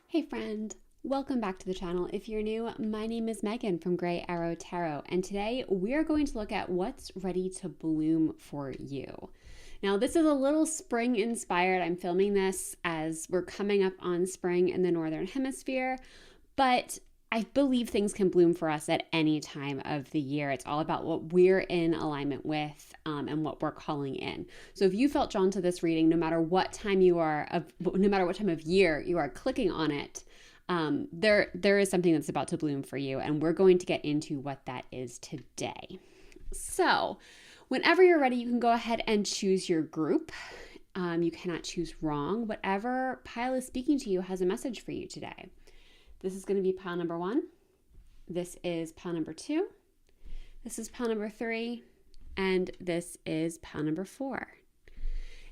Hey friend, welcome back to the channel. If you're new, my name is Megan from Grey Arrow Tarot, and today we are going to look at what's ready to bloom for you. Now, this is a little spring inspired. I'm filming this as we're coming up on spring in the Northern Hemisphere, but I believe things can bloom for us at any time of the year. It's all about what we're in alignment with and what we're calling in. So if you felt drawn to this reading, no matter what time of year you are clicking on it, there is something that's about to bloom for you, and we're going to get into what that is today. So whenever you're ready, you can go ahead and choose your group. You cannot choose wrong. Whatever pile is speaking to you has a message for you today. This is going to be pile number 1. This is pile number 2. This is pile number 3. And this is pile number 4.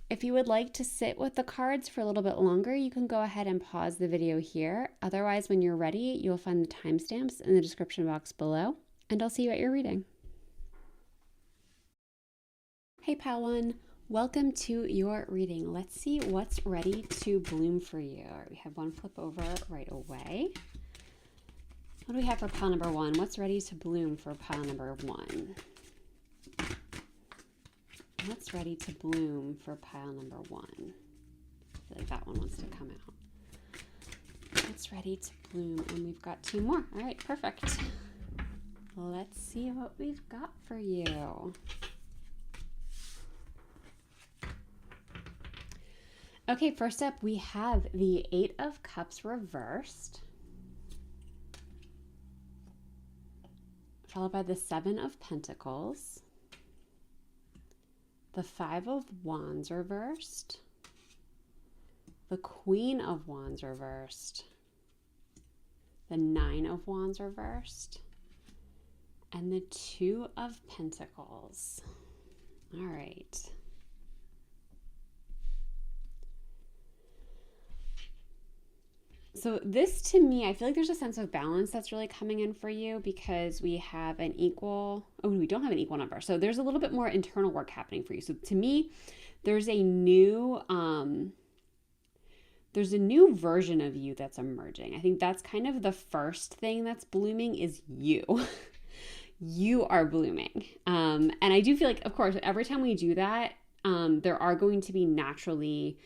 If you would like to sit with the cards for a little bit longer, you can go ahead and pause the video here. Otherwise, when you're ready, you'll find the timestamps in the description box below, and I'll see you at your reading. Hey pile 1, welcome to your reading. Let's see what's ready to bloom for you. All right, we have one flip over right away. What do we have for pile number 1? What's ready to bloom for pile number 1? What's ready to bloom for pile number 1? I feel like that one wants to come out. What's ready to bloom? And we've got 2 more. All right, perfect. Let's see what we've got for you. Okay, first up, we have the 8 of Cups reversed, followed by the 7 of Pentacles, the 5 of Wands reversed, the Queen of Wands reversed, the 9 of Wands reversed, and the 2 of Pentacles. All right. So this, to me, I feel like there's a sense of balance that's really coming in for you because we have an equal, we don't have an equal number. So there's a little bit more internal work happening for you. So to me, there's a new version of you that's emerging. I think that's kind of the first thing that's blooming is you. You are blooming. And I do feel like, of course, every time we do that, there are going to be naturally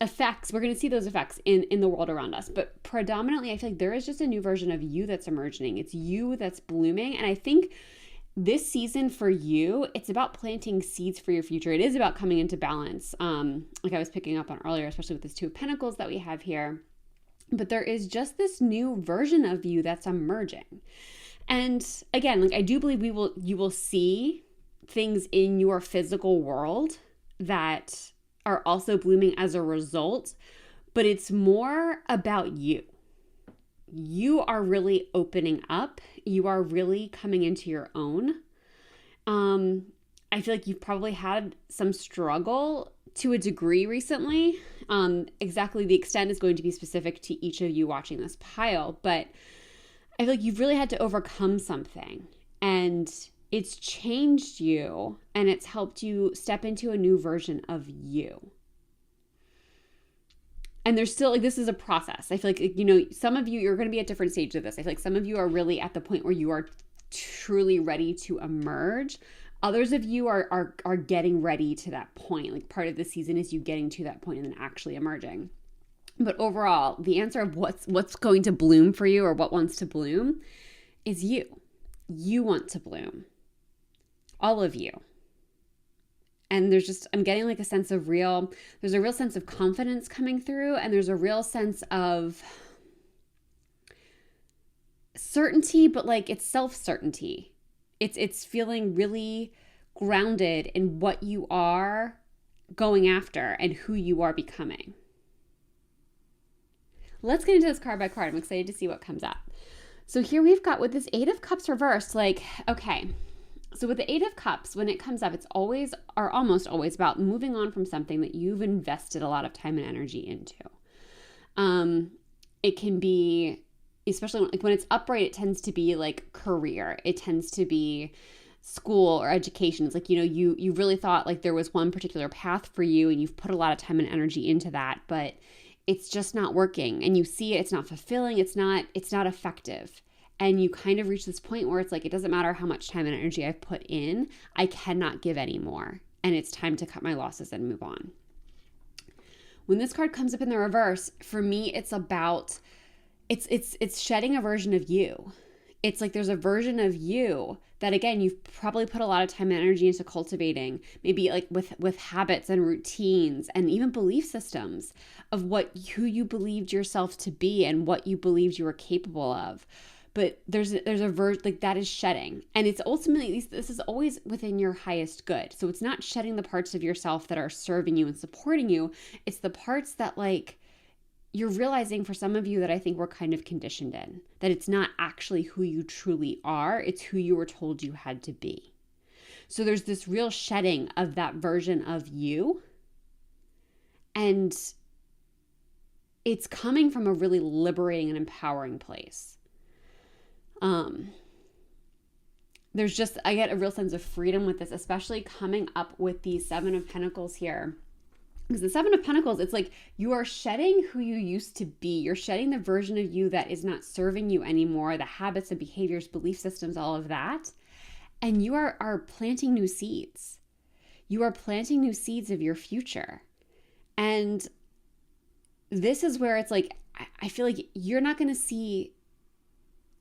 effects. We're going to see those effects in the world around us, but predominantly I feel like there is just a new version of you that's emerging. It's you that's blooming, and I think this season for you, it's about planting seeds for your future. It is about coming into balance, like I was picking up on earlier, especially with this 2 of Pentacles that we have here. But there is just this new version of you that's emerging, and again, like I do believe you will see things in your physical world that are also blooming as a result, but it's more about you. You are really opening up. You are really coming into your own. I feel like you've probably had some struggle to a degree recently. Exactly the extent is going to be specific to each of you watching this pile, but I feel like you've really had to overcome something, and it's changed you, and it's helped you step into a new version of you. And there's still, like, this is a process. I feel like, some of you, you're going to be at different stages of this. I feel like some of you are really at the point where you are truly ready to emerge. Others of you are getting ready to that point. Like, part of the season is you getting to that point and then actually emerging. But overall, the answer of what's going to bloom for you or what wants to bloom is you. You want to bloom. All of you. And I'm getting like there's a real sense of confidence coming through, and there's a real sense of certainty, but like it's self-certainty. It's feeling really grounded in what you are going after and who you are becoming. Let's get into this card by card. I'm excited to see what comes up. So here we've got with this 8 of Cups reversed, like, okay. So with the 8 of Cups, when it comes up, it's always or almost always about moving on from something that you've invested a lot of time and energy into. It can be, especially when it's upright, it tends to be like career. It tends to be school or education. It's like, you really thought like there was one particular path for you and you've put a lot of time and energy into that, but it's just not working, and you see it's not fulfilling, it's not effective. And you kind of reach this point where it's like, it doesn't matter how much time and energy I've put in, I cannot give anymore. And it's time to cut my losses and move on. When this card comes up in the reverse, for me, it's about, it's shedding a version of you. It's like there's a version of you that, again, you've probably put a lot of time and energy into cultivating, maybe like with habits and routines and even belief systems of who you believed yourself to be and what you believed you were capable of. But there's a version like that is shedding, and it's ultimately, this is always within your highest good. So it's not shedding the parts of yourself that are serving you and supporting you. It's the parts that, like, you're realizing, for some of you, that I think we're kind of conditioned in, that it's not actually who you truly are, it's who you were told you had to be. So there's this real shedding of that version of you, and it's coming from a really liberating and empowering place. There's just, I get a real sense of freedom with this, especially coming up with the Seven of Pentacles here. Because the Seven of Pentacles, it's like you are shedding who you used to be. You're shedding the version of you that is not serving you anymore, the habits and behaviors, belief systems, all of that. And you are planting new seeds. You are planting new seeds of your future. And this is where it's like, I feel like you're not going to see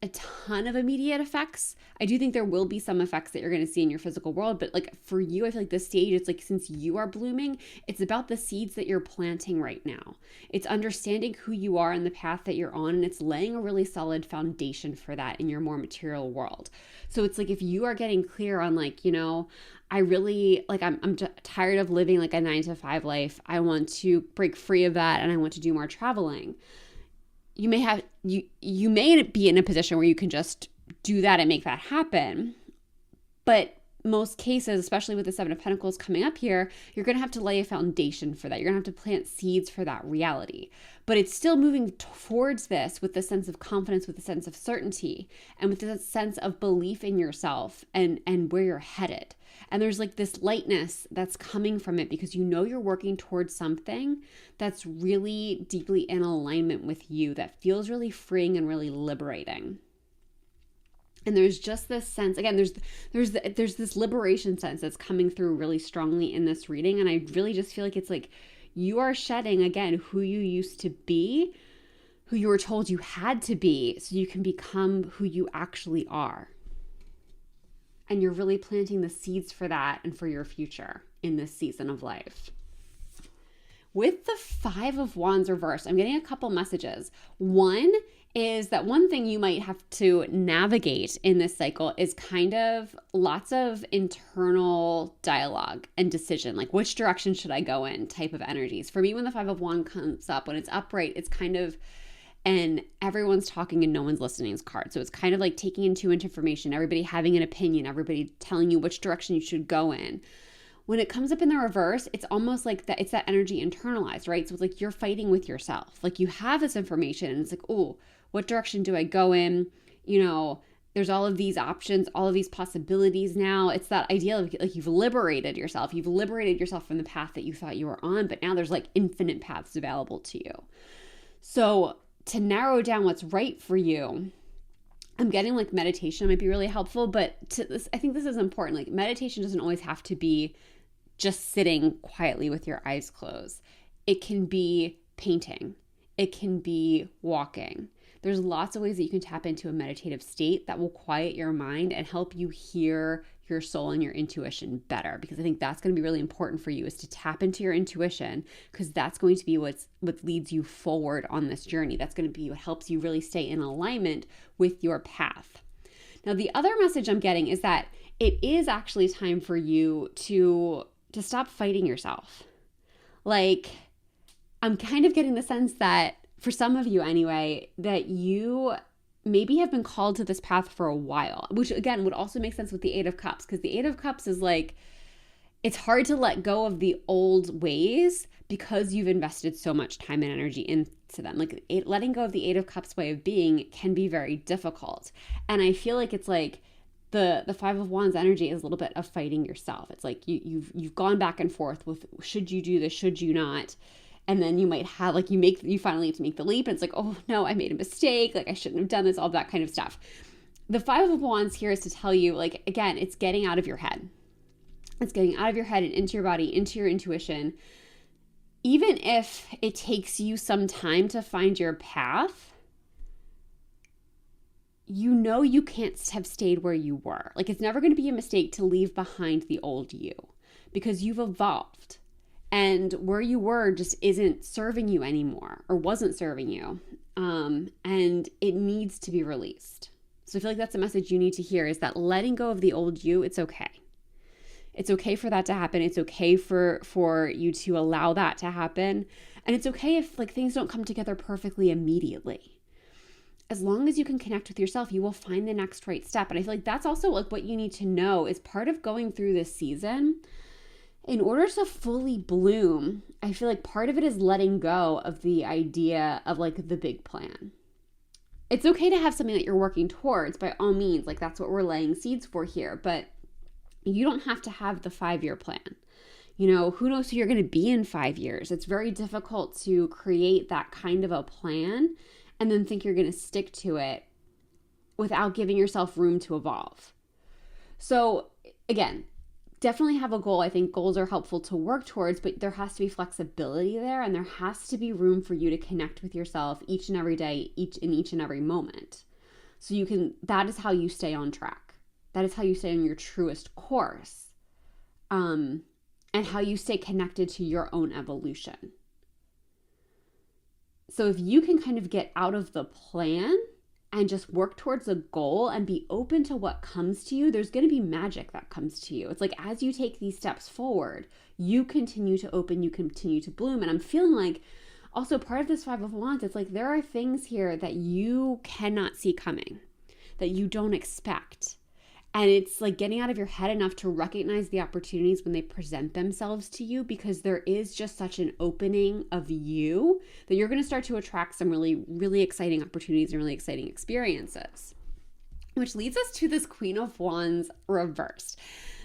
a ton of immediate effects. I do think there will be some effects that you're going to see in your physical world, but like for you, I feel like this stage, it's like, since you are blooming, it's about the seeds that you're planting right now. It's understanding who you are and the path that you're on, and it's laying a really solid foundation for that in your more material world. So it's like, if you are getting clear on, like, you know, I really, like, I'm tired of living like a 9-to-5 life. I want to break free of that, and I want to do more traveling. You may be in a position where you can just do that and make that happen. But most cases, especially with the Seven of Pentacles coming up here, you're going to have to lay a foundation for that. You're going to have to plant seeds for that reality. But it's still moving towards this with the sense of confidence, with the sense of certainty, and with the sense of belief in yourself and where you're headed. And there's like this lightness that's coming from it, because you know you're working towards something that's really deeply in alignment with you, that feels really freeing and really liberating. And there's just this sense, again, there's this liberation sense that's coming through really strongly in this reading. And I really just feel like it's like you are shedding, again, who you used to be, who you were told you had to be, so you can become who you actually are. And you're really planting the seeds for that and for your future in this season of life. With the Five of Wands reversed, I'm getting a couple messages. One is that one thing you might have to navigate in this cycle is kind of lots of internal dialogue and decision, like which direction should I go in type of energies. For me, when the Five of Wands comes up, when it's upright, it's kind of, and everyone's talking and no one's listening's card. So it's kind of like taking in too much information, everybody having an opinion, everybody telling you which direction you should go in. When it comes up in the reverse, it's almost like that, it's that energy internalized, right? So it's like you're fighting with yourself. Like you have this information and it's like, oh, what direction do I go in? You know, there's all of these options, all of these possibilities now. It's that idea of like you've liberated yourself. You've liberated yourself from the path that you thought you were on, but now there's like infinite paths available to you. So to narrow down what's right for you, I'm getting like meditation might be really helpful, but I think this is important. Like meditation doesn't always have to be just sitting quietly with your eyes closed. It can be painting. It can be walking. There's lots of ways that you can tap into a meditative state that will quiet your mind and help you hear your soul and your intuition better, because I think that's going to be really important for you, is to tap into your intuition, because that's going to be what leads you forward on this journey. That's going to be what helps you really stay in alignment with your path. Now, the other message I'm getting is that it is actually time for you to stop fighting yourself. Like, I'm kind of getting the sense that for some of you anyway, that you maybe have been called to this path for a while, which again would also make sense with the Eight of Cups, because the Eight of Cups is like, it's hard to let go of the old ways because you've invested so much time and energy into them. Like letting go of the Eight of Cups way of being can be very difficult. And I feel like it's like the Five of Wands energy is a little bit of fighting yourself. It's like you've gone back and forth with, should you do this, should you not? And then you might have like, you finally have to make the leap and it's like, oh no, I made a mistake. Like I shouldn't have done this, all that kind of stuff. The Five of Wands here is to tell you, like, again, it's getting out of your head. It's getting out of your head and into your body, into your intuition. Even if it takes you some time to find your path, you know you can't have stayed where you were. Like, it's never going to be a mistake to leave behind the old you because you've evolved. And where you were just isn't serving you anymore or wasn't serving you. And it needs to be released. So I feel like that's a message you need to hear, is that letting go of the old you, it's okay. It's okay for that to happen. It's okay for you to allow that to happen. And it's okay if like things don't come together perfectly immediately. As long as you can connect with yourself, you will find the next right step. And I feel like that's also like what you need to know is part of going through this season. In order to fully bloom, I feel like part of it is letting go of the idea of like the big plan. It's okay to have something that you're working towards, by all means. Like that's what we're laying seeds for here. But you don't have to have the 5-year plan. You know, who knows who you're going to be in 5 years? It's very difficult to create that kind of a plan and then think you're going to stick to it without giving yourself room to evolve. So again, definitely have a goal. I think goals are helpful to work towards, but there has to be flexibility there, and there has to be room for you to connect with yourself each and every day, each and every moment. So that is how you stay on track. That is how you stay on your truest course. And how you stay connected to your own evolution. So if you can kind of get out of the plan and just work towards a goal and be open to what comes to you, there's going to be magic that comes to you. It's like as you take these steps forward, you continue to open, you continue to bloom. And I'm feeling like also part of this 5 of Wands, it's like there are things here that you cannot see coming, that you don't expect. And it's like getting out of your head enough to recognize the opportunities when they present themselves to you, because there is just such an opening of you that you're going to start to attract some really, really exciting opportunities and really exciting experiences. Which leads us to this Queen of Wands reversed.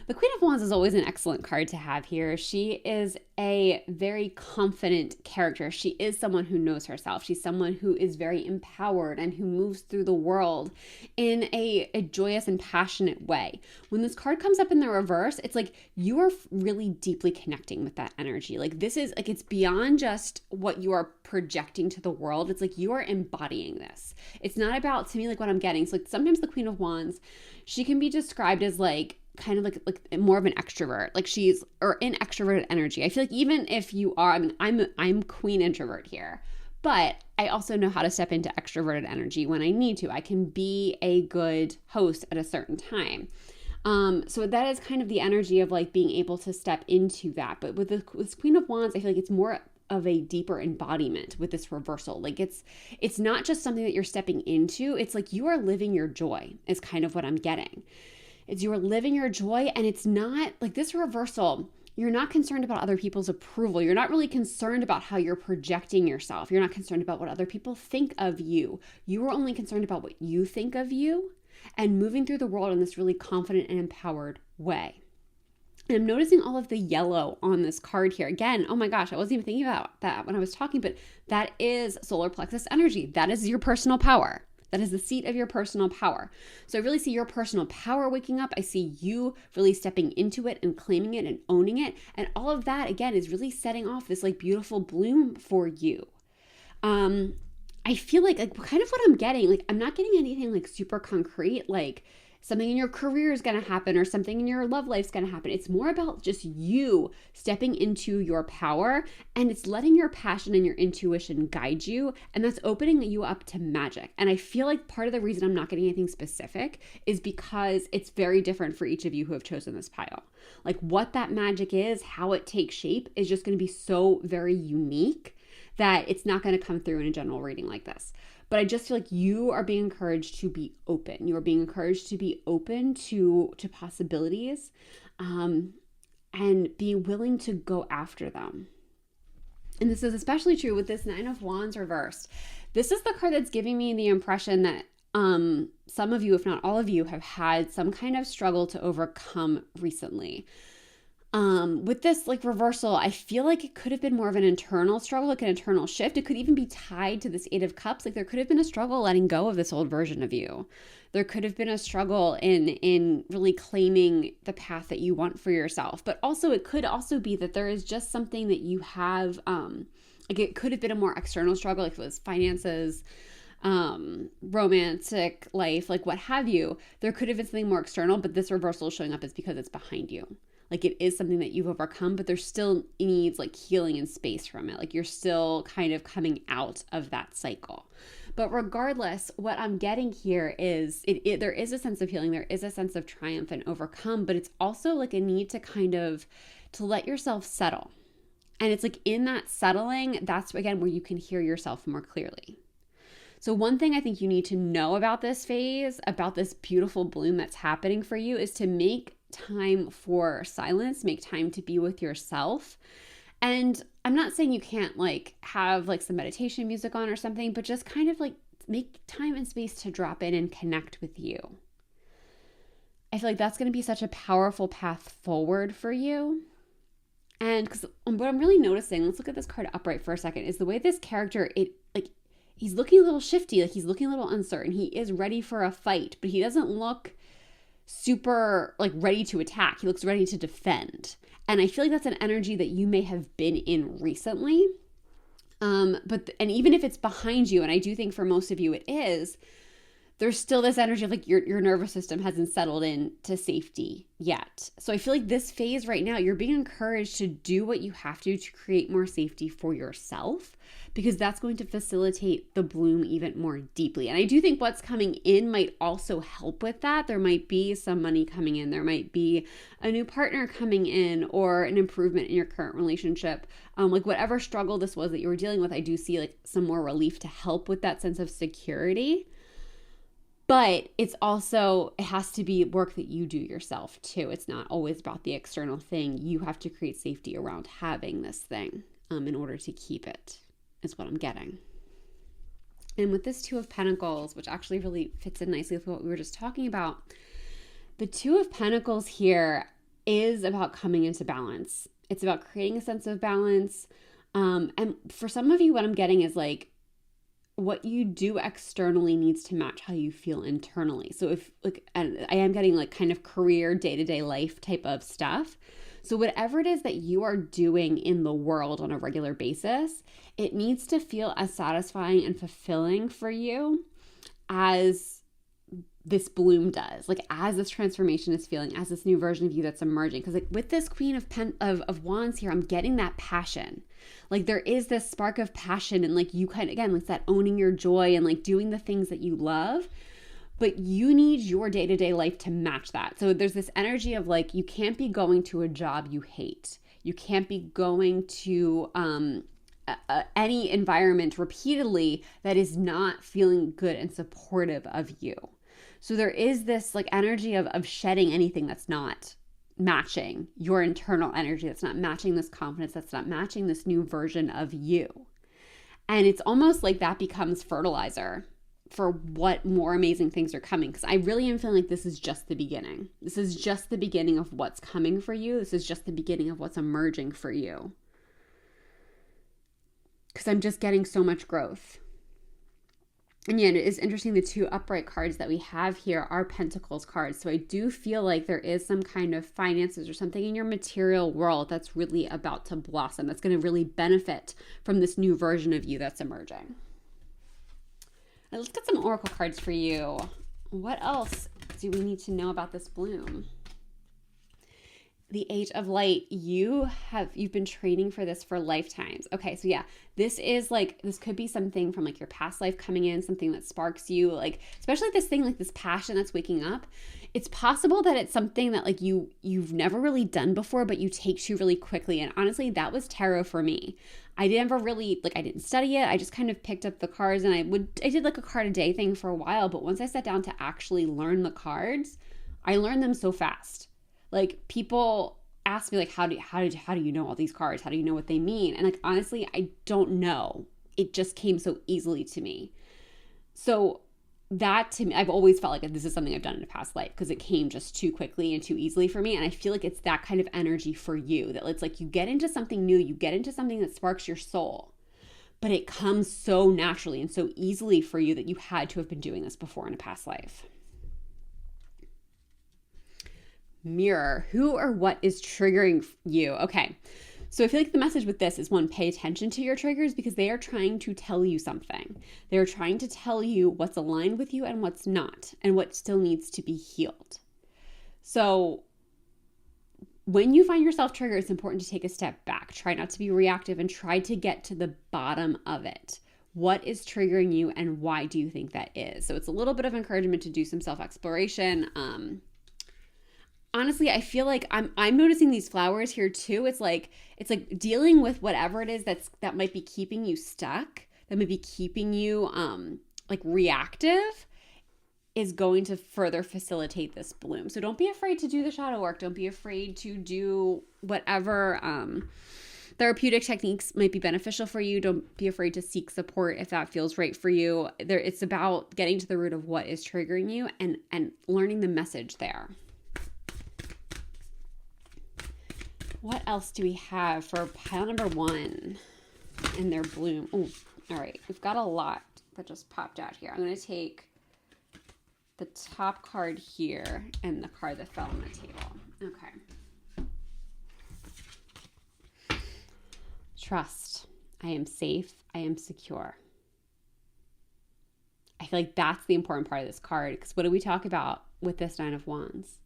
The Queen of Wands is always an excellent card to have here. She is a very confident character. She is someone who knows herself. She's someone who is very empowered and who moves through the world in a joyous and passionate way. When this card comes up in the reverse, it's like you are really deeply connecting with that energy. Like this is like, it's beyond just what you are projecting to the world. It's like you are embodying this. It's not about, to me, like what I'm getting. So like sometimes the Queen of Wands, she can be described as like, kind of like more of an extrovert, like she's, or in extroverted energy. I feel like even if you are, I mean, I'm queen introvert here, but I also know how to step into extroverted energy when I need to. I can be a good host at a certain time. So that is kind of the energy of like being able to step into that. But with this Queen of Wands, I feel like it's more of a deeper embodiment with this reversal. Like it's not just something that you're stepping into. It's like you are living your joy is kind of what I'm getting. It's you are living your joy, and it's not like this reversal. You're not concerned about other people's approval. You're not really concerned about how you're projecting yourself. You're not concerned about what other people think of you. You are only concerned about what you think of you and moving through the world in this really confident and empowered way. And I'm noticing all of the yellow on this card here. Again, oh my gosh, I wasn't even thinking about that when I was talking, but that is solar plexus energy. That is your personal power. That is the seat of your personal power. So I really see your personal power waking up. I see you really stepping into it and claiming it and owning it. And all of that, again, is really setting off this like beautiful bloom for you. I feel like kind of what I'm getting, like I'm not getting anything like super concrete, like something in your career is going to happen or something in your love life is going to happen. It's more about just you stepping into your power, and it's letting your passion and your intuition guide you, and that's opening you up to magic. And I feel like part of the reason I'm not getting anything specific is because it's very different for each of you who have chosen this pile. Like what that magic is, how it takes shape is just going to be so very unique that it's not going to come through in a general reading like this. But I just feel like you are being encouraged to be open. You are being encouraged to be open to possibilities, and be willing to go after them. And this is especially true with this 9 of Wands reversed. This is the card that's giving me the impression that some of you, if not all of you, have had some kind of struggle to overcome recently. With this like reversal, I feel like it could have been more of an internal struggle, like an internal shift. It could even be tied to this Eight of Cups. Like there could have been a struggle letting go of this old version of you. There could have been a struggle in really claiming the path that you want for yourself. But also it could also be that there is just something that you have, like it could have been a more external struggle, like it was finances, romantic life, like what have you. There could have been something more external, but this reversal is showing up is because it's behind you. Like it is something that you've overcome, but there still needs like healing and space from it. Like you're still kind of coming out of that cycle. But regardless, what I'm getting here is there is a sense of healing. There is a sense of triumph and overcome, but it's also like a need to kind of to let yourself settle. And it's like in that settling, that's again where you can hear yourself more clearly. So one thing I think you need to know about this phase, about this beautiful bloom that's happening for you, is to make time for silence, make time to be with yourself. And I'm not saying you can't like have like some meditation music on or something, but just kind of like make time and space to drop in and connect with you. I feel like that's going to be such a powerful path forward for you. And because what I'm really noticing, let's look at this card upright for a second, is the way this character, he's looking a little shifty, like he's looking a little uncertain. He is ready for a fight, but he doesn't look super like ready to attack. He looks ready to defend. And I feel like that's an energy that you may have been in recently. And even if it's behind you, and I do think for most of you it is, there's still this energy of like your nervous system hasn't settled into safety yet. So I feel like this phase right now, you're being encouraged to do what you have to create more safety for yourself, because that's going to facilitate the bloom even more deeply. And I do think what's coming in might also help with that. There might be some money coming in. There might be a new partner coming in or an improvement in your current relationship. Like whatever struggle this was that you were dealing with, I do see like some more relief to help with that sense of security. But it has to be work that you do yourself too. It's not always about the external thing. You have to create safety around having this thing in order to keep it, is what I'm getting. And with this Two of Pentacles, which actually really fits in nicely with what we were just talking about, the Two of Pentacles here is about coming into balance. It's about creating a sense of balance. And for some of you, what I'm getting is like, what you do externally needs to match how you feel internally. So if like, and I am getting like kind of career, day-to-day life type of stuff. So whatever it is that you are doing in the world on a regular basis, it needs to feel as satisfying and fulfilling for you as this bloom does, like as this transformation is feeling, as this new version of you that's emerging. Because like with this Queen of Wands here, I'm getting that passion. Like there is this spark of passion, and like you kind of, again, like that owning your joy and like doing the things that you love, but you need your day-to-day life to match that. So there's this energy of like, you can't be going to a job you hate. You can't be going to any environment repeatedly that is not feeling good and supportive of you. So there is this like energy of shedding anything that's not matching your internal energy, that's not matching this confidence, that's not matching this new version of you. And it's almost like that becomes fertilizer for what more amazing things are coming. Because I really am feeling like this is just the beginning. This is just the beginning of what's coming for you. This is just the beginning of what's emerging for you. Because I'm just getting so much growth. And yeah, it is interesting, the two upright cards that we have here are Pentacles cards. So I do feel like there is some kind of finances or something in your material world that's really about to blossom, that's going to really benefit from this new version of you that's emerging. Now let's get some oracle cards for you. What else do we need to know about this bloom? The Age of Light, you've been training for this for lifetimes. Okay, so yeah, this could be something from like your past life coming in, something that sparks you, like especially this thing, like this passion that's waking up. It's possible that it's something that like you've never really done before, but you take to really quickly. And honestly, that was tarot for me. I didn't study it. I just kind of picked up the cards, and I did like a card a day thing for a while. But once I sat down to actually learn the cards, I learned them so fast. Like people ask me like, how do you know all these cards? How do you know what they mean? And like, honestly, I don't know. It just came so easily to me. So that to me, I've always felt like this is something I've done in a past life because it came just too quickly and too easily for me. And I feel like it's that kind of energy for you, that it's like you get into something new, you get into something that sparks your soul, but it comes so naturally and so easily for you that you had to have been doing this before in a past life. Mirror, who or what is triggering you? Okay. So I feel like the message with this is, one, pay attention to your triggers because they are trying to tell you something. They are trying to tell you what's aligned with you and what's not, and what still needs to be healed. So when you find yourself triggered, it's important to take a step back. Try not to be reactive and try to get to the bottom of it. What is triggering you and why do you think that is? So it's a little bit of encouragement to do some self-exploration. Honestly, I feel like I'm noticing these flowers here too. It's like dealing with whatever it is that might be keeping you stuck, that might be keeping you like reactive, is going to further facilitate this bloom. So don't be afraid to do the shadow work. Don't be afraid to do whatever therapeutic techniques might be beneficial for you. Don't be afraid to seek support if that feels right for you. It's about getting to the root of what is triggering you and learning the message there. What else do we have for pile number 1 in their bloom? Oh, all right. We've got a lot that just popped out here. I'm going to take the top card here and the card that fell on the table. Okay. Trust. I am safe. I am secure. I feel like that's the important part of this card, because what do we talk about with this 9 of Wands?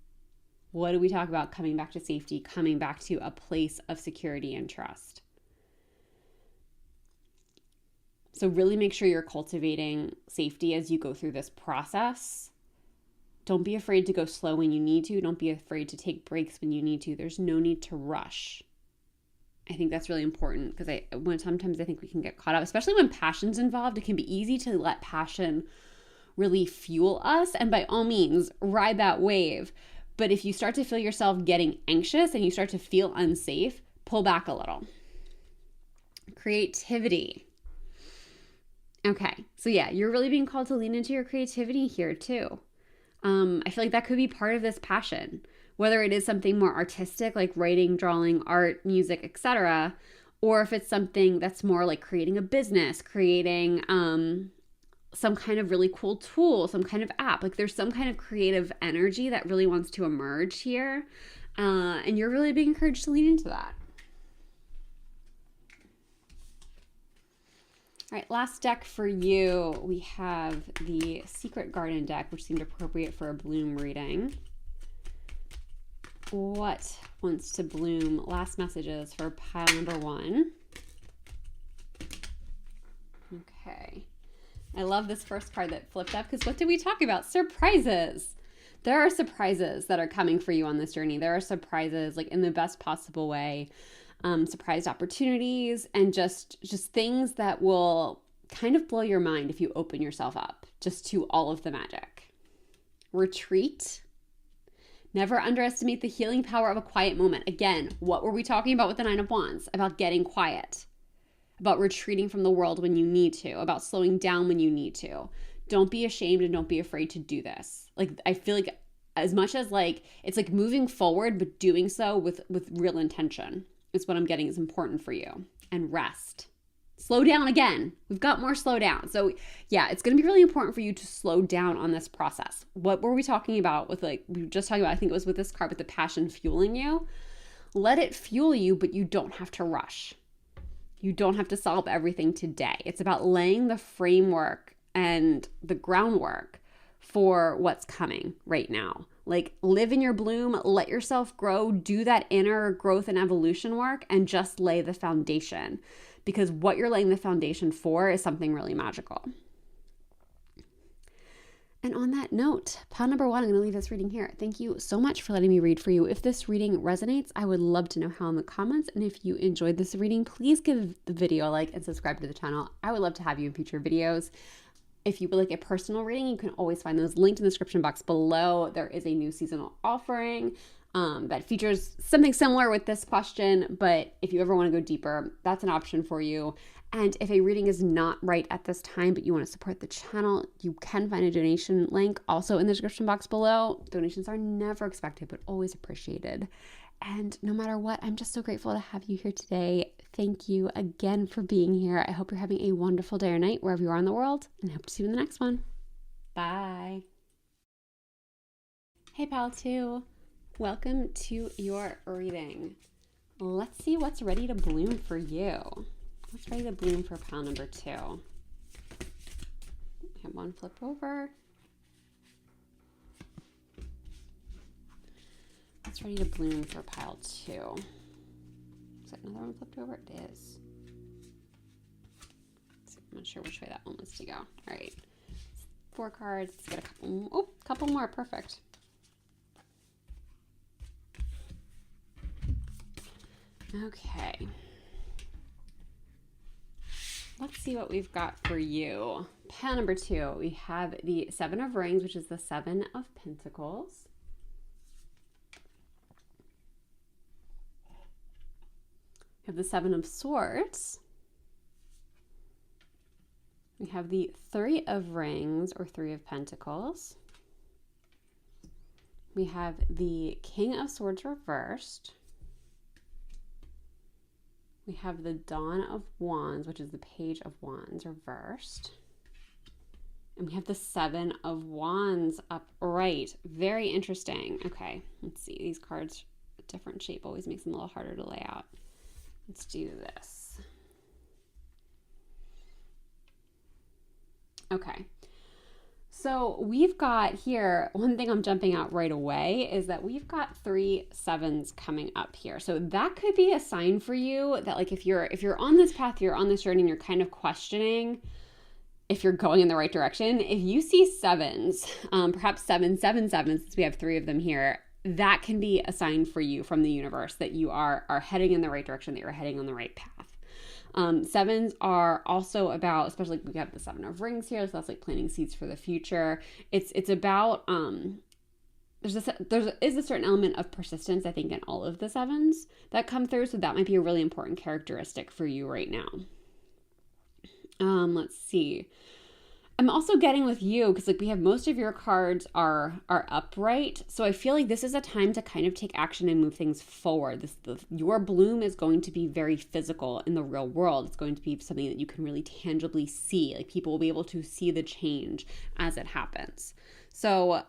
What do we talk about? Coming back to safety, coming back to a place of security and trust. So really make sure you're cultivating safety as you go through this process. Don't be afraid to go slow when you need to. Don't be afraid to take breaks when you need to. There's no need to rush. I think that's really important, because sometimes I think we can get caught up, especially when passion's involved. It can be easy to let passion really fuel us, and by all means, ride that wave. But if you start to feel yourself getting anxious and you start to feel unsafe, pull back a little. Creativity. Okay, so yeah, you're really being called to lean into your creativity here too. I feel like that could be part of this passion, whether it is something more artistic like writing, drawing, art, music, etc., or if it's something that's more like creating a business, creating some kind of really cool tool, some kind of app. Like there's some kind of creative energy that really wants to emerge here. And you're really being encouraged to lean into that. All right, last deck for you. We have the Secret Garden deck, which seemed appropriate for a bloom reading. What wants to bloom? Last messages for pile number 1. Okay. I love this first card that flipped up, because what did we talk about? Surprises. There are surprises that are coming for you on this journey. There are surprises, like in the best possible way, surprised opportunities, and just things that will kind of blow your mind if you open yourself up just to all of the magic. Retreat. Never underestimate the healing power of a quiet moment. Again, what were we talking about with the 9 of Wands? About getting quiet. About retreating from the world when you need to, about slowing down when you need to. Don't be ashamed and don't be afraid to do this. Like, I feel like as much as like, it's like moving forward, but doing so with real intention is what I'm getting is important for you. And rest. Slow down again. We've got more slow down. So yeah, it's going to be really important for you to slow down on this process. What were we talking about with we were just talking about, I think it was with this card, with the passion fueling you. Let it fuel you, but you don't have to rush. You don't have to solve everything today. It's about laying the framework and the groundwork for what's coming right now. Like, live in your bloom, let yourself grow, do that inner growth and evolution work, and just lay the foundation. Because what you're laying the foundation for is something really magical. And on that note, pile number 1, I'm going to leave this reading here. Thank you so much for letting me read for you. If this reading resonates, I would love to know how in the comments. And if you enjoyed this reading, please give the video a like and subscribe to the channel. I would love to have you in future videos. If you would like a personal reading, you can always find those linked in the description box below. There is a new seasonal offering that features something similar with this question. But if you ever want to go deeper, that's an option for you. And if a reading is not right at this time, but you want to support the channel, you can find a donation link also in the description box below. Donations are never expected, but always appreciated. And no matter what, I'm just so grateful to have you here today. Thank you again for being here. I hope you're having a wonderful day or night wherever you are in the world, and I hope to see you in the next one. Bye. Hey, Pal 2. Welcome to your reading. Let's see what's ready to bloom for you. What's ready to bloom for pile number 2? I have one flip over. What's ready to bloom for pile 2? Is that another one flipped over? It is. I'm not sure which way that one was to go. All right. 4 cards. Let's get a couple. Oh, couple more. Perfect. Okay. Let's see what we've got for you. Pile number 2, we have the 7 of Rings, which is the 7 of Pentacles. We have the 7 of Swords. We have the 3 of Rings, or 3 of Pentacles. We have the King of Swords reversed. We have the Dawn of Wands, which is the Page of Wands reversed. And we have the 7 of Wands upright. Very interesting. Okay, let's see. These cards, a different shape always makes them a little harder to lay out. Let's do this. Okay. So we've got here, one thing I'm jumping out right away is that we've got 3 7s coming up here. So that could be a sign for you that, like, if you're on this path, you're on this journey and you're kind of questioning if you're going in the right direction. If you see 7s, perhaps 7 7 7s, since we have 3 of them here, that can be a sign for you from the universe that you are heading in the right direction, that you're heading on the right path. 7s are also about, especially we have the 7 of Rings here, so that's like planting seeds for the future. It's about there is a certain element of persistence, I think, in all of the 7s that come through, so that might be a really important characteristic for you right now. Let's see. I'm also getting with you, because like we have most of your cards are upright. So I feel like this is a time to kind of take action and move things forward. Your bloom is going to be very physical in the real world. It's going to be something that you can really tangibly see. Like people will be able to see the change as it happens. So,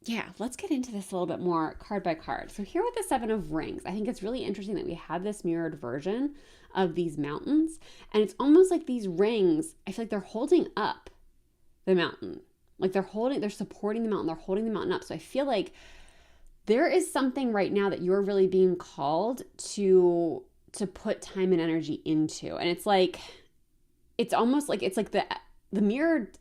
yeah, let's get into this a little bit more card by card. So here with the 7 of Rings, I think it's really interesting that we have this mirrored version of these mountains. And it's almost like these rings, I feel like they're holding up the mountain. Like they're supporting the mountain, they're holding the mountain up. So I feel like there is something right now that you're really being called to put time and energy into. And it's like, it's almost like, it's like the mirrored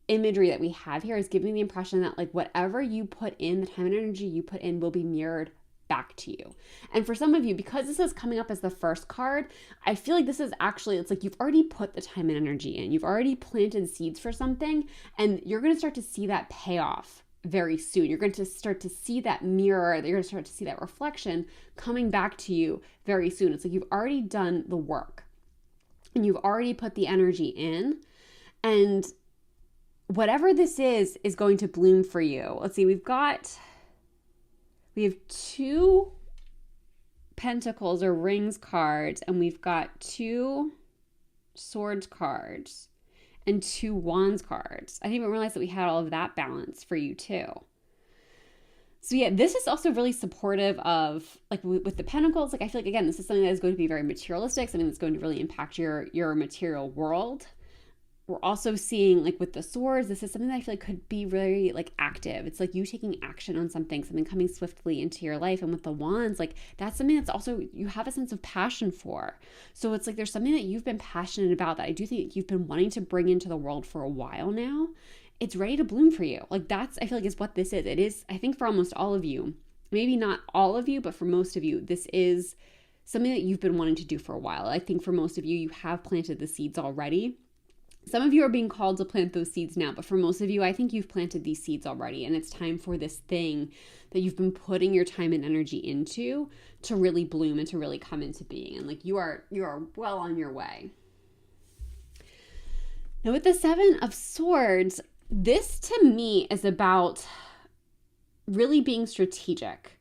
imagery that we have here is giving the impression that like whatever you put in, the time and energy you put in will be mirrored back to you. And for some of you, because this is coming up as the first card, I feel like this is actually, it's like you've already put the time and energy in. You've already planted seeds for something, and you're going to start to see that payoff very soon. You're going to start to see that mirror, you're going to start to see that reflection coming back to you very soon. It's like you've already done the work and you've already put the energy in, and whatever this is going to bloom for you. Let's see, we have 2 Pentacles or Rings cards, and we've got 2 Swords cards and 2 Wands cards. I didn't even realize that we had all of that balance for you too. So yeah, this is also really supportive of, like with the Pentacles, like I feel like, again, this is something that is going to be very materialistic, something that's going to really impact your material world. We're also seeing, like with the Swords, this is something that I feel like could be really like active. It's like you taking action on something coming swiftly into your life. And with the Wands, like that's something that's also, you have a sense of passion for. So it's like there's something that you've been passionate about that I do think you've been wanting to bring into the world for a while now. It's ready to bloom for you. Like that's, I feel like, is what this is. It is, I think, for almost all of you, maybe not all of you, but for most of you, this is something that you've been wanting to do for a while. I think for most of you, you have planted the seeds already. Some of you are being called to plant those seeds now, but for most of you, I think you've planted these seeds already, and it's time for this thing that you've been putting your time and energy into to really bloom and to really come into being. And like you are well on your way. Now with the Seven of Swords, this to me is about really being strategic.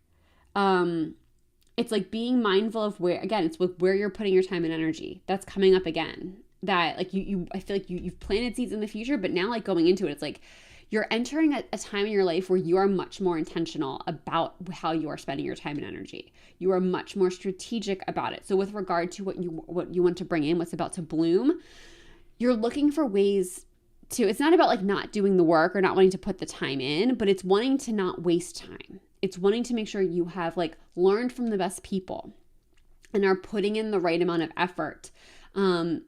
It's like being mindful of it's with where you're putting your time and energy. That's coming up again. That like I feel like you've planted seeds in the future, but now like going into it, it's like you're entering a time in your life where you are much more intentional about how you are spending your time and energy. You are much more strategic about it. So with regard to what you want to bring in, what's about to bloom, you're looking for ways to, it's not about like not doing the work or not wanting to put the time in, but it's wanting to not waste time. It's wanting to make sure you have like learned from the best people and are putting in the right amount of effort.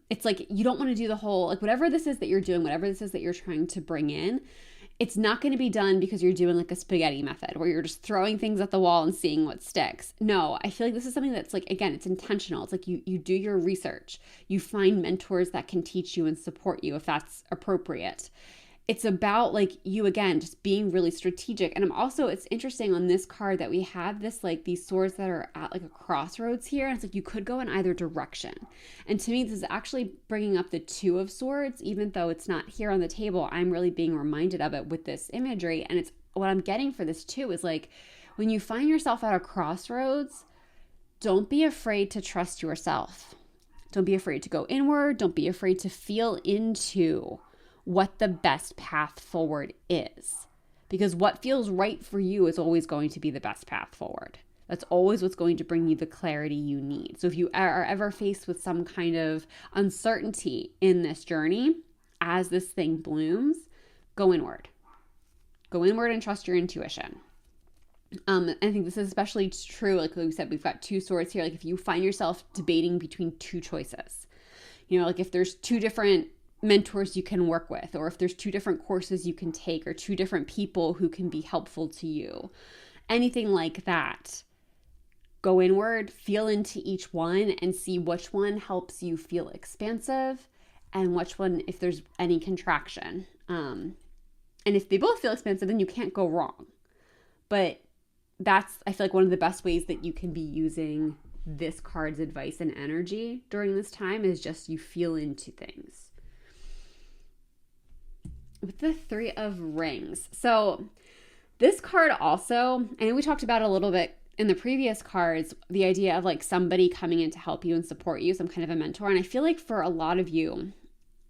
It's like you don't want to do the whole, like whatever this is that you're doing, whatever this is that you're trying to bring in, it's not going to be done because you're doing like a spaghetti method where you're just throwing things at the wall and seeing what sticks. No, I feel like this is something that's like, again, it's intentional. It's like you do your research. You find mentors that can teach you and support you if that's appropriate. It's about like you, again, just being really strategic. And it's interesting on this card that we have this, like these swords that are at like a crossroads here. And it's like you could go in either direction. And to me, this is actually bringing up the Two of Swords, even though it's not here on the table, I'm really being reminded of it with this imagery. And it's what I'm getting for this too is like, when you find yourself at a crossroads, don't be afraid to trust yourself. Don't be afraid to go inward. Don't be afraid to feel into what the best path forward is. Because what feels right for you is always going to be the best path forward. That's always what's going to bring you the clarity you need. So if you are ever faced with some kind of uncertainty in this journey, as this thing blooms, go inward. Go inward and trust your intuition. I think this is especially true, like we said, we've got two swords here. Like if you find yourself debating between two choices, like if there's two different mentors you can work with, or if there's two different courses you can take, or two different people who can be helpful to you, anything like that, go inward, feel into each one and see which one helps you feel expansive and which one, if there's any contraction. And if they both feel expansive, then you can't go wrong. But that's, I feel like, one of the best ways that you can be using this card's advice and energy during this time is just you feel into things. With the Three of Rings. So this card also, and we talked about it a little bit in the previous cards, the idea of like somebody coming in to help you and support you, some kind of a mentor. And I feel like for a lot of you,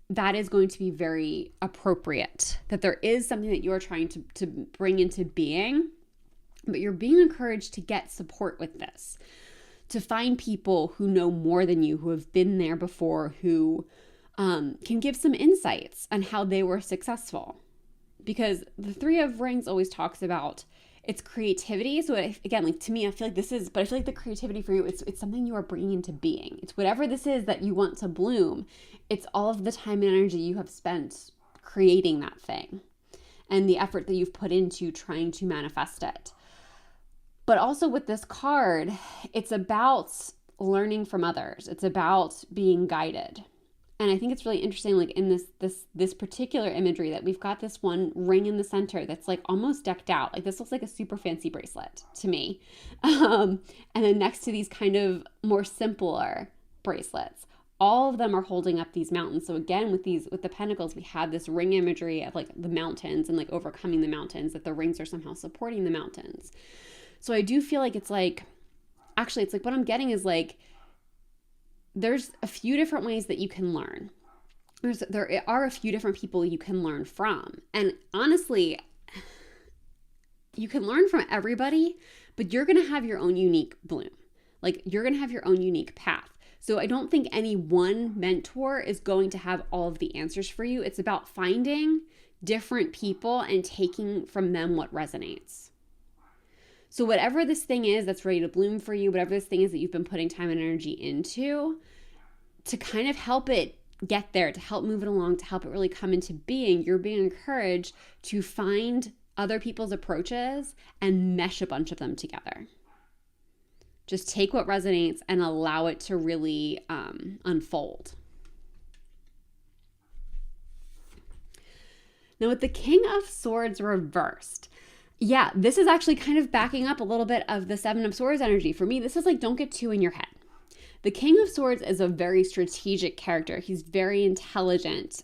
that is going to be very appropriate, that there is something that you are trying to bring into being, but you're being encouraged to get support with this, to find people who know more than you, who have been there before, who can give some insights on how they were successful. Because the Three of Rings always talks about its creativity. So again, like to me, I feel like this is, but I feel like the creativity for you, it's something you are bringing into being. It's whatever this is that you want to bloom. It's all of the time and energy you have spent creating that thing and the effort that you've put into trying to manifest it. But also with this card, it's about learning from others. It's about being guided. And I think it's really interesting, like in this particular imagery, that we've got this one ring in the center that's like almost decked out. Like this looks like a super fancy bracelet to me. And then next to these kind of more simpler bracelets, all of them are holding up these mountains. So again, with the pentacles, we have this ring imagery of like the mountains and like overcoming the mountains, that the rings are somehow supporting the mountains. So I do feel like it's like, actually, it's like what I'm getting is like, there's a few different ways that you can learn. There are a few different people you can learn from. And honestly, you can learn from everybody, but you're going to have your own unique bloom. Like you're going to have your own unique path. So I don't think any one mentor is going to have all of the answers for you. It's about finding different people and taking from them what resonates. So whatever this thing is that's ready to bloom for you, whatever this thing is that you've been putting time and energy into, to kind of help it get there, to help move it along, to help it really come into being, you're being encouraged to find other people's approaches and mesh a bunch of them together. Just take what resonates and allow it to really unfold. Now with the King of Swords reversed, yeah, this is actually kind of backing up a little bit of the Seven of Swords energy. For me, this is like, don't get too in your head. The King of Swords is a very strategic character. He's very intelligent.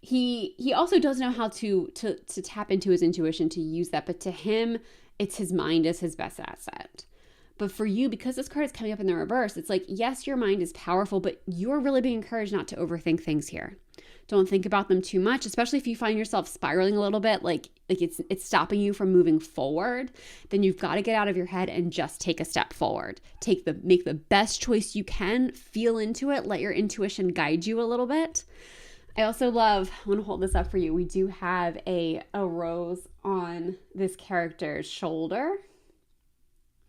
He also does know how to tap into his intuition, to use that, but to him, it's his mind is his best asset. But for you, because this card is coming up in the reverse, it's like, yes, your mind is powerful, but you're really being encouraged not to overthink things here. Don't think about them too much, especially if you find yourself spiraling a little bit, like it's stopping you from moving forward. Then you've got to get out of your head and just take a step forward. Make the best choice you can, feel into it, let your intuition guide you a little bit. I also love, I want to hold this up for you. We do have a rose on this character's shoulder.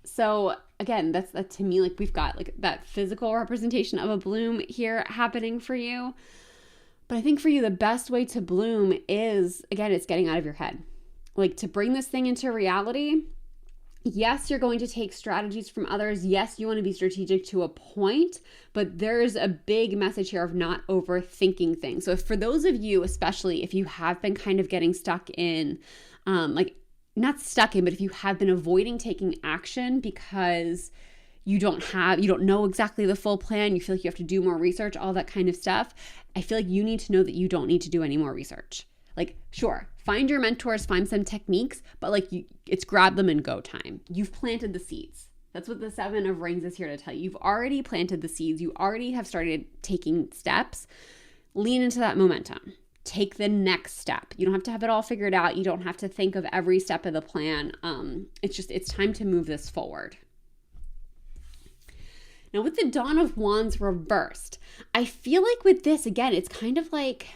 So again, that's to me, like we've got like that physical representation of a bloom here happening for you. But I think for you, the best way to bloom is, again, it's getting out of your head. Like to bring this thing into reality, yes, you're going to take strategies from others. Yes, you want to be strategic to a point, but there's a big message here of not overthinking things. So for those of you, especially if you have been kind of getting stuck in, not stuck in, but if you have been avoiding taking action because you don't know exactly the full plan, you feel like you have to do more research, all that kind of stuff, I feel like you need to know that you don't need to do any more research. Like, sure, find your mentors, find some techniques, but like it's grab them and go time. You've planted the seeds. That's what the Seven of Rings is here to tell you. You've already planted the seeds. You already have started taking steps. Lean into that momentum. Take the next step. You don't have to have it all figured out. You don't have to think of every step of the plan. It's time to move this forward. Now with the Dawn of Wands reversed, I feel like with this, again, it's kind of like,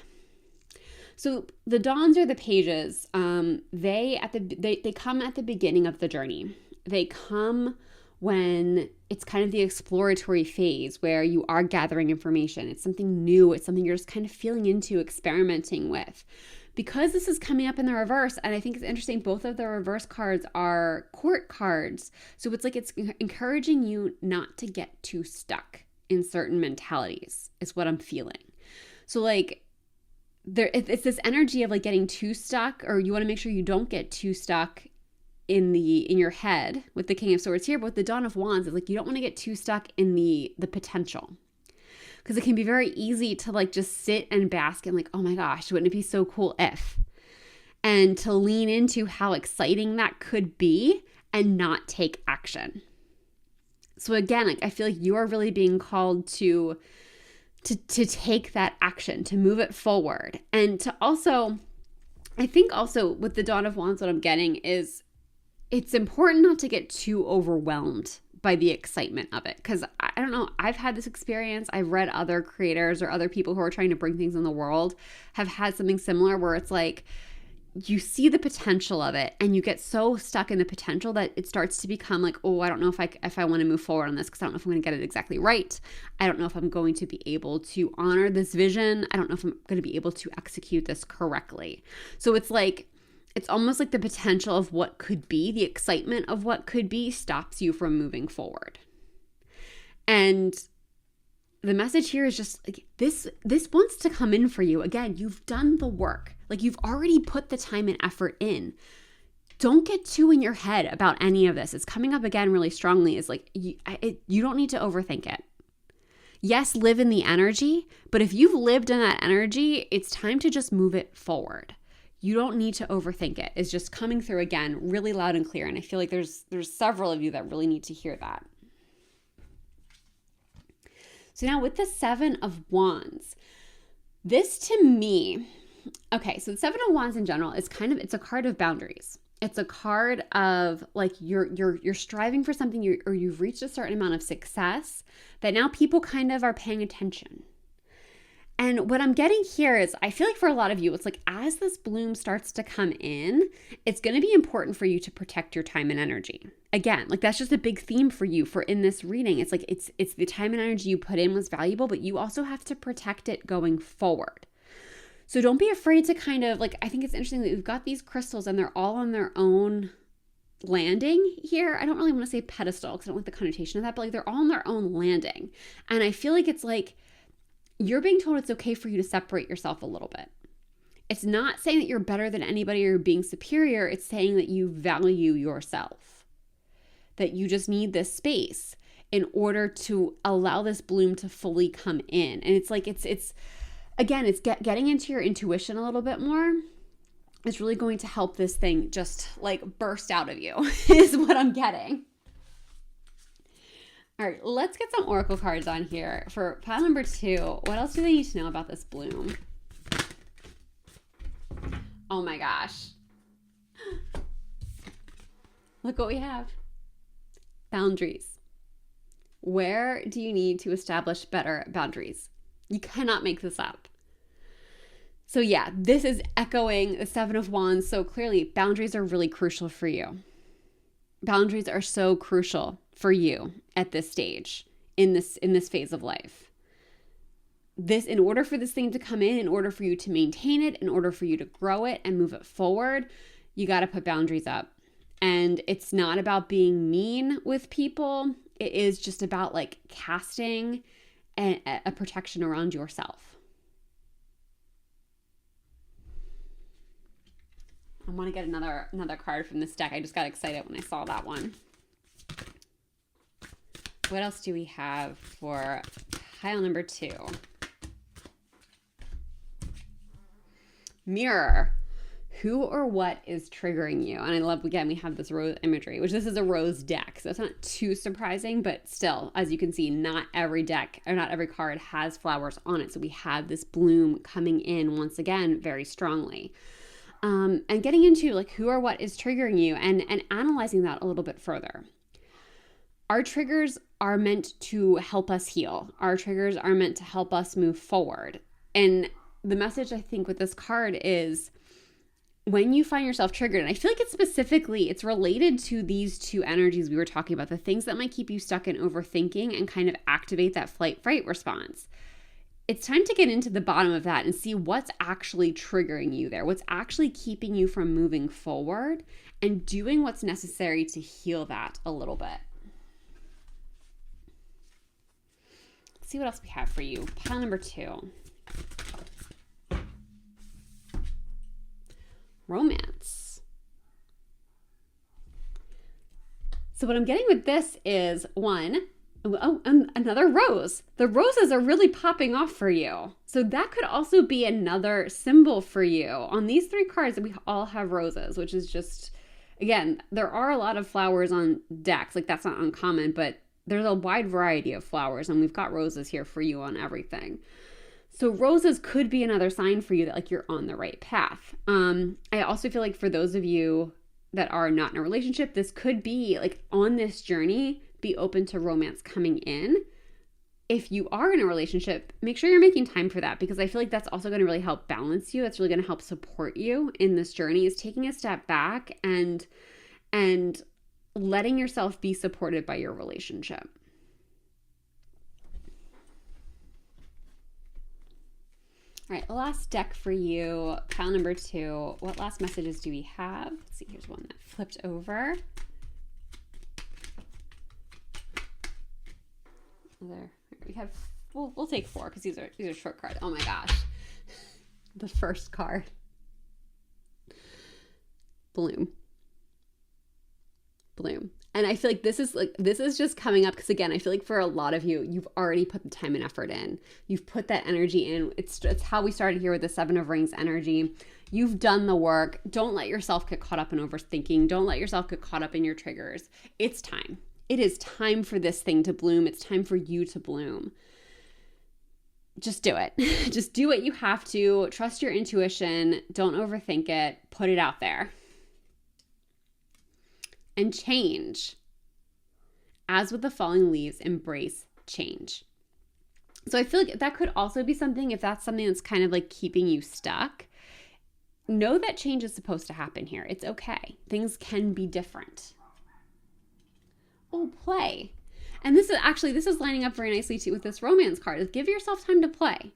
so the Dawns are the pages. They come at the beginning of the journey. They come when it's kind of the exploratory phase where you are gathering information. It's something new. It's something you're just kind of feeling into, experimenting with. Because this is coming up in the reverse, and I think it's interesting, both of the reverse cards are court cards. So it's like it's encouraging you not to get too stuck in certain mentalities, is what I'm feeling. So like it's this energy of like getting too stuck, or you want to make sure you don't get too stuck in your head with the King of Swords here. But with the Dawn of Wands, it's like you don't want to get too stuck in the potential. Because it can be very easy to like just sit and bask in like, oh my gosh, wouldn't it be so cool if? And to lean into how exciting that could be and not take action. So again, like I feel like you are really being called to take that action, to move it forward. And to also, I think also with the Dawn of Wands, what I'm getting is it's important not to get too overwhelmed by the excitement of it. Because I don't know, I've had this experience. I've read other creators or other people who are trying to bring things in the world have had something similar where it's like you see the potential of it and you get so stuck in the potential that it starts to become like, oh, I don't know if I want to move forward on this because I don't know if I'm going to get it exactly right. I don't know if I'm going to be able to honor this vision. I don't know if I'm going to be able to execute this correctly. So it's like, it's almost like the potential of what could be, the excitement of what could be stops you from moving forward. And the message here is just like this wants to come in for you. Again, you've done the work. Like you've already put the time and effort in. Don't get too in your head about any of this. It's coming up again really strongly. It's like you don't need to overthink it. Yes, live in the energy, but if you've lived in that energy, it's time to just move it forward. You don't need to overthink it. It's just coming through again really loud and clear. And I feel like there's several of you that really need to hear that. So now with the Seven of Wands, this to me, okay, so the Seven of Wands in general is it's a card of boundaries. It's a card of like you're striving for something or you've reached a certain amount of success that now people kind of are paying attention. And what I'm getting here is I feel like for a lot of you, it's like as this bloom starts to come in, it's going to be important for you to protect your time and energy. Again, like that's just a big theme for you for in this reading. It's like it's the time and energy you put in was valuable, but you also have to protect it going forward. So don't be afraid to kind of like, I think it's interesting that we've got these crystals and they're all on their own landing here. I don't really want to say pedestal because I don't like the connotation of that, but like they're all on their own landing. And I feel like it's like, you're being told it's okay for you to separate yourself a little bit. It's not saying that you're better than anybody or being superior. It's saying that you value yourself, that you just need this space in order to allow this bloom to fully come in. And it's like, it's again, it's getting into your intuition a little bit more. It's really going to help this thing just like burst out of you is what I'm getting. All right, let's get some oracle cards on here for pile number 2. What else do they need to know about this bloom? Oh my gosh. Look what we have. Boundaries. Where do you need to establish better boundaries? You cannot make this up. So yeah, this is echoing the 7 of Wands so clearly. Boundaries are really crucial for you. Boundaries are so crucial for you at this stage, in this phase of life. This, in order for this thing to come in order for you to maintain it, in order for you to grow it and move it forward, you got to put boundaries up. And it's not about being mean with people. It is just about like casting a protection around yourself. I want to get another card from this deck. I just got excited when I saw that one. What else do we have for pile number 2? Mirror. Who or what is triggering you? And I love, again, we have this rose imagery, which this is a rose deck. So it's not too surprising, but still, as you can see, not every deck or not every card has flowers on it. So we have this bloom coming in once again, very strongly. And getting into like who or what is triggering you and analyzing that a little bit further. Our triggers are meant to help us heal. Our triggers are meant to help us move forward. And the message I think with this card is when you find yourself triggered, and I feel like it's related to these 2 energies we were talking about, the things that might keep you stuck in overthinking and kind of activate that flight-fright response. It's time to get into the bottom of that and see what's actually triggering you there, what's actually keeping you from moving forward and doing what's necessary to heal that a little bit. Let's see what else we have for you. Pile number 2. Romance. So what I'm getting with this is another rose. The roses are really popping off for you. So that could also be another symbol for you. On these 3 cards, we all have roses, which is just, again, there are a lot of flowers on decks. Like that's not uncommon, but there's a wide variety of flowers and we've got roses here for you on everything. So roses could be another sign for you that like you're on the right path. I also feel like for those of you that are not in a relationship, this could be like on this journey, be open to romance coming in. If you are in a relationship, make sure you're making time for that because I feel like that's also going to really help balance you. That's really going to help support you in this journey is taking a step back and letting yourself be supported by your relationship. All right, last deck for you, pile number 2. What last messages do we have? Let's see, here's one that flipped over. There we have. We'll take 4 because these are short cards. Oh my gosh, the first card, bloom. And I feel like this is just coming up because again, I feel like for a lot of you, you've already put the time and effort in. You've put that energy in. It's how we started here with the 7 of Rings energy. You've done the work. Don't let yourself get caught up in overthinking. Don't let yourself get caught up in your triggers. It's time. It is time for this thing to bloom. It's time for you to bloom. Just do it. Just do what you have to. Trust your intuition. Don't overthink it. Put it out there. And change. As with the falling leaves, embrace change. So I feel like that could also be something, if that's something that's kind of like keeping you stuck, know that change is supposed to happen here. It's okay. Things can be different. Oh, play. And this is lining up very nicely too with this romance card. Is give yourself time to play.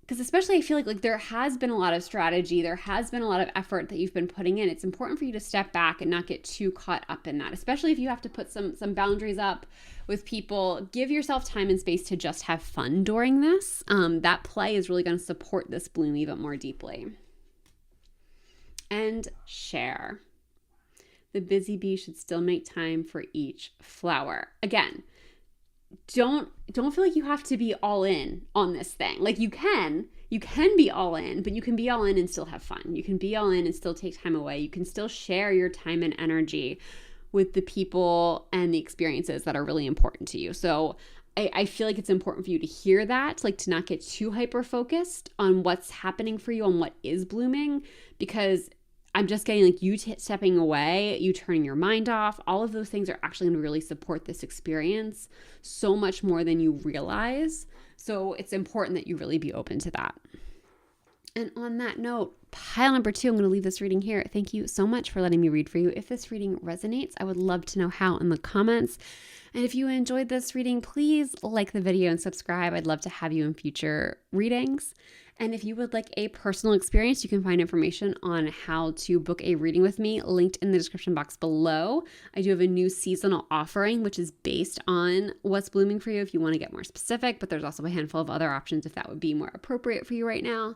because especially I feel like there has been a lot of strategy, there has been a lot of effort that you've been putting in. It's important for you to step back and not get too caught up in that, especially if you have to put some boundaries up with people. Give yourself time and space to just have fun during this. That play is really going to support this bloom even more deeply. And share. The busy bee should still make time for each flower. Again, don't feel like you have to be all in on this thing. Like you can be all in, but you can be all in and still have fun. You can be all in and still take time away. You can still share your time and energy with the people and the experiences that are really important to you. So I feel like it's important for you to hear that, like to not get too hyper focused on what's happening for you, on what is blooming, because I'm just getting like you stepping away, you turning your mind off, all of those things are actually going to really support this experience so much more than you realize. So it's important that you really be open to that. And on that note, pile number 2, I'm going to leave this reading here. Thank you so much for letting me read for you. If this reading resonates, I would love to know how in the comments. And if you enjoyed this reading, please like the video and subscribe. I'd love to have you in future readings. And if you would like a personal experience, you can find information on how to book a reading with me linked in the description box below. I do have a new seasonal offering, which is based on what's blooming for you if you want to get more specific, but there's also a handful of other options if that would be more appropriate for you right now.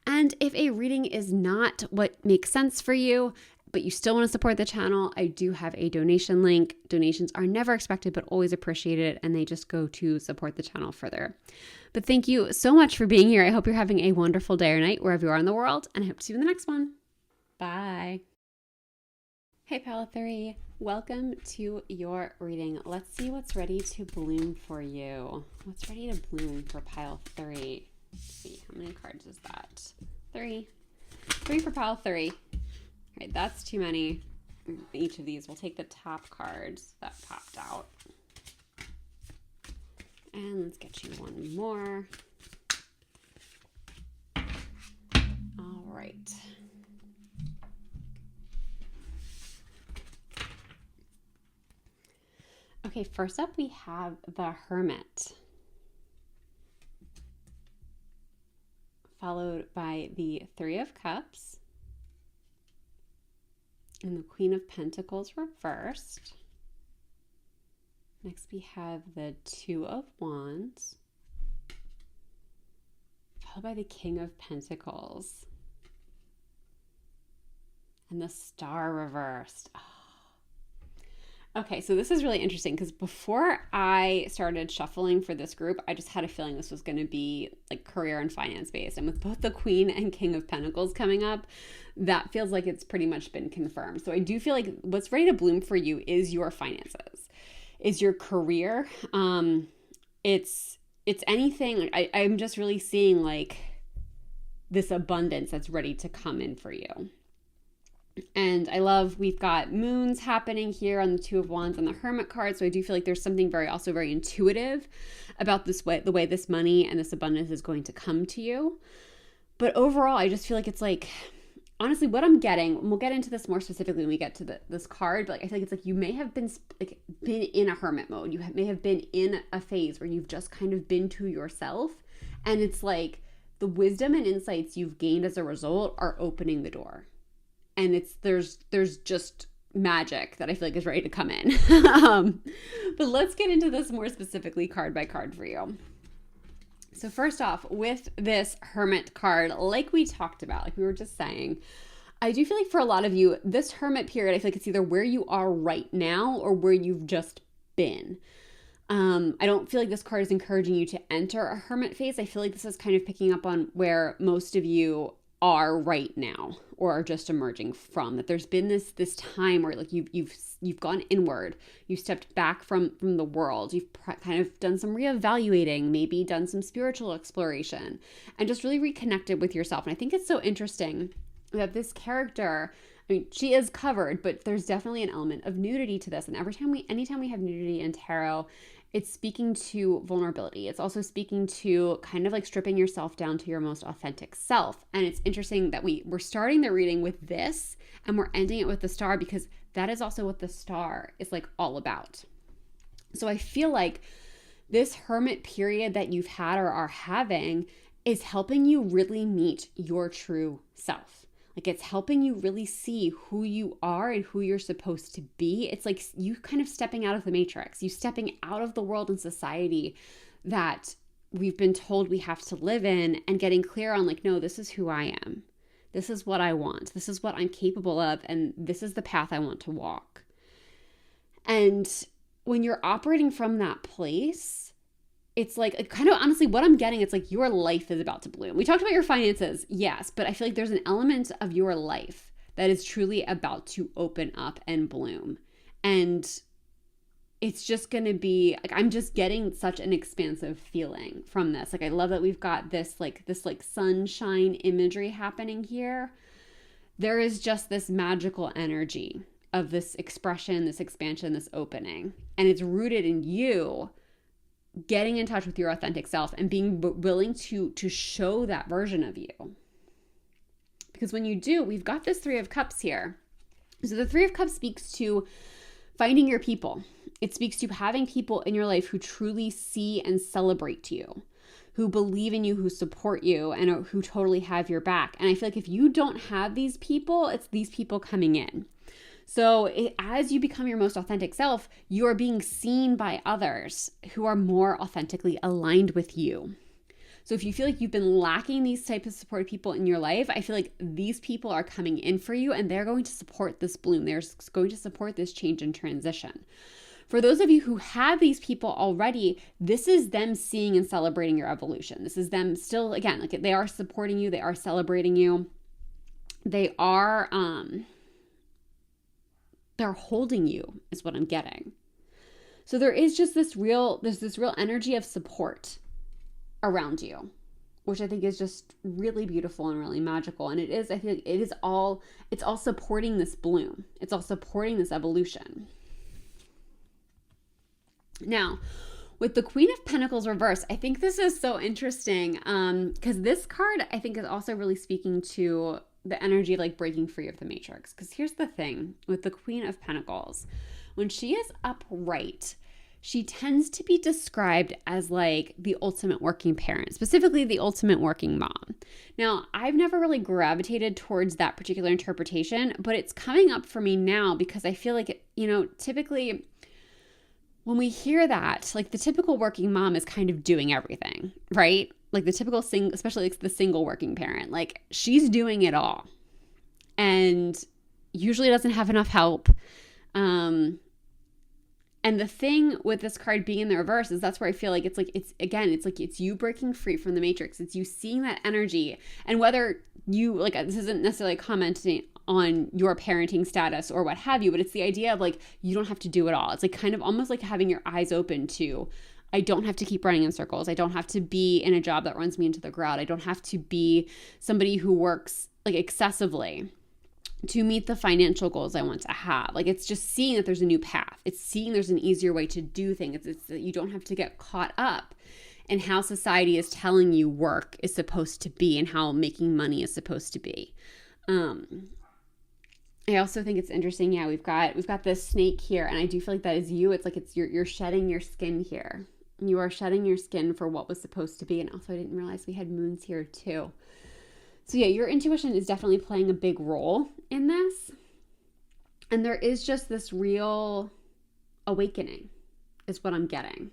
And if a reading is not what makes sense for you, but you still want to support the channel, I do have a donation link. Donations are never expected, but always appreciated, and they just go to support the channel further. But thank you so much for being here. I hope you're having a wonderful day or night wherever you are in the world, and I hope to see you in the next one. Bye. Hey, Pile 3. Welcome to your reading. Let's see what's ready to bloom for you. What's ready to bloom for Pile 3? Let's see, how many cards is that? 3. 3 for Pile 3. All right, that's too many. Each of these. We'll take the top cards that popped out. And let's get you one more. All right. Okay, first up we have the Hermit, followed by the 3 of Cups, and the Queen of Pentacles reversed. Next we have the 2 of Wands, followed by the King of Pentacles, and the Star reversed. Oh. Okay, so this is really interesting because before I started shuffling for this group, I just had a feeling this was going to be like career and finance based. And with both the Queen and King of Pentacles coming up, that feels like it's pretty much been confirmed. So I do feel like what's ready to bloom for you is your finances, is your career. It's anything. I'm just really seeing like this abundance that's ready to come in for you. And I love, we've got moons happening here on the 2 of Wands and the Hermit card. So I do feel like there's something very intuitive about the way this money and this abundance is going to come to you. But overall, I just feel like it's like, honestly, what I'm getting, and we'll get into this more specifically when we get to this card, but like, I feel like it's like you may have been in a hermit mode. You may have been in a phase where you've just kind of been to yourself. And it's like the wisdom and insights you've gained as a result are opening the door. And there's just magic that I feel like is ready to come in. But let's get into this more specifically card by card for you. So first off, with this Hermit card, like we talked about, like we were just saying, I do feel like for a lot of you, this Hermit period, I feel like it's either where you are right now or where you've just been. I don't feel like this card is encouraging you to enter a Hermit phase. I feel like this is kind of picking up on where most of you are right now or are just emerging from, that there's been this time where like you've gone inward, you've stepped back from the world, you've kind of done some reevaluating, maybe done some spiritual exploration, and just really reconnected with yourself. And I think it's so interesting that this character, I mean, she is covered, but there's definitely an element of nudity to this. And anytime we have nudity in tarot, it's speaking to vulnerability. It's also speaking to kind of like stripping yourself down to your most authentic self. And it's interesting that we're starting the reading with this and we're ending it with the Star, because that is also what the Star is like all about. So I feel like this Hermit period that you've had or are having is helping you really meet your true self. Like it's helping you really see who you are and who you're supposed to be. It's like you kind of stepping out of the matrix, you stepping out of the world and society that we've been told we have to live in, and getting clear on like, no, this is who I am. This is what I want. This is what I'm capable of. And this is the path I want to walk. And when you're operating from that place, it's like kind of honestly what I'm getting, it's like your life is about to bloom. We talked about your finances, yes, but I feel like there's an element of your life that is truly about to open up and bloom. And it's just going to be like, I'm just getting such an expansive feeling from this. Like, I love that we've got this sunshine imagery happening here. There is just this magical energy of this expression, this expansion, this opening. And it's rooted in you getting in touch with your authentic self and being willing to show that version of you. Because when you do, we've got this Three of Cups here. So the Three of Cups speaks to finding your people. It speaks to having people in your life who truly see and celebrate you, who believe in you, who support you, and who totally have your back. And I feel like if you don't have these people, it's these people coming in. So as you become your most authentic self, you are being seen by others who are more authentically aligned with you. So if you feel like you've been lacking these types of supportive people in your life, I feel like these people are coming in for you, and they're going to support this bloom. They're going to support this change and transition. For those of you who have these people already, this is them seeing and celebrating your evolution. This is them still, again, like they are supporting you. They are celebrating you. They are, they're holding you is what I'm getting. So there is just there's this real energy of support around you, which I think is just really beautiful and really magical. And I feel like it's all supporting this bloom. It's all supporting this evolution. Now, with the Queen of Pentacles reverse, I think this is so interesting because this card, I think, is also really speaking to the energy of like breaking free of the matrix. Because here's the thing with the Queen of Pentacles, when she is upright, she tends to be described as like the ultimate working parent, specifically the ultimate working mom. Now, I've never really gravitated towards that particular interpretation, but it's coming up for me now because I feel like, typically when we hear that, like the typical working mom is kind of doing everything, right? Like the typical especially like the single working parent, like she's doing it all and usually doesn't have enough help. And the thing with this card being in the reverse is that's where I feel like it's you breaking free from the matrix. It's you seeing that energy, and whether you like, this isn't necessarily commenting on your parenting status or what have you, but it's the idea of like, you don't have to do it all. It's like kind of almost like having your eyes open to, I don't have to keep running in circles. I don't have to be in a job that runs me into the ground. I don't have to be somebody who works like excessively to meet the financial goals I want to have. Like, it's just seeing that there's a new path. It's seeing there's an easier way to do things. It's that you don't have to get caught up in how society is telling you work is supposed to be and how making money is supposed to be. I also think it's interesting. Yeah, we've got this snake here, and I do feel like that is you. It's like you're shedding your skin here. You are shedding your skin for what was supposed to be. And also, I didn't realize we had moons here too. So yeah, your intuition is definitely playing a big role in this. And there is just this real awakening is what I'm getting.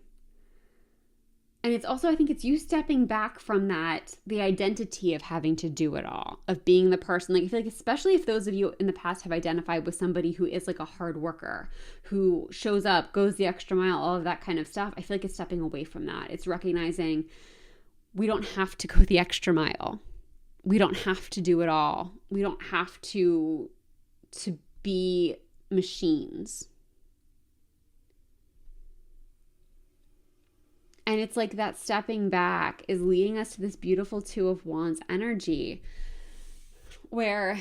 And it's also, I think it's you stepping back from that, the identity of having to do it all, of being the person. Like, I feel like especially if those of you in the past have identified with somebody who is like a hard worker, who shows up, goes the extra mile, all of that kind of stuff, I feel like it's stepping away from that. It's recognizing we don't have to go the extra mile. We don't have to do it all. We don't have to be machines. And it's like that stepping back is leading us to this beautiful Two of Wands energy where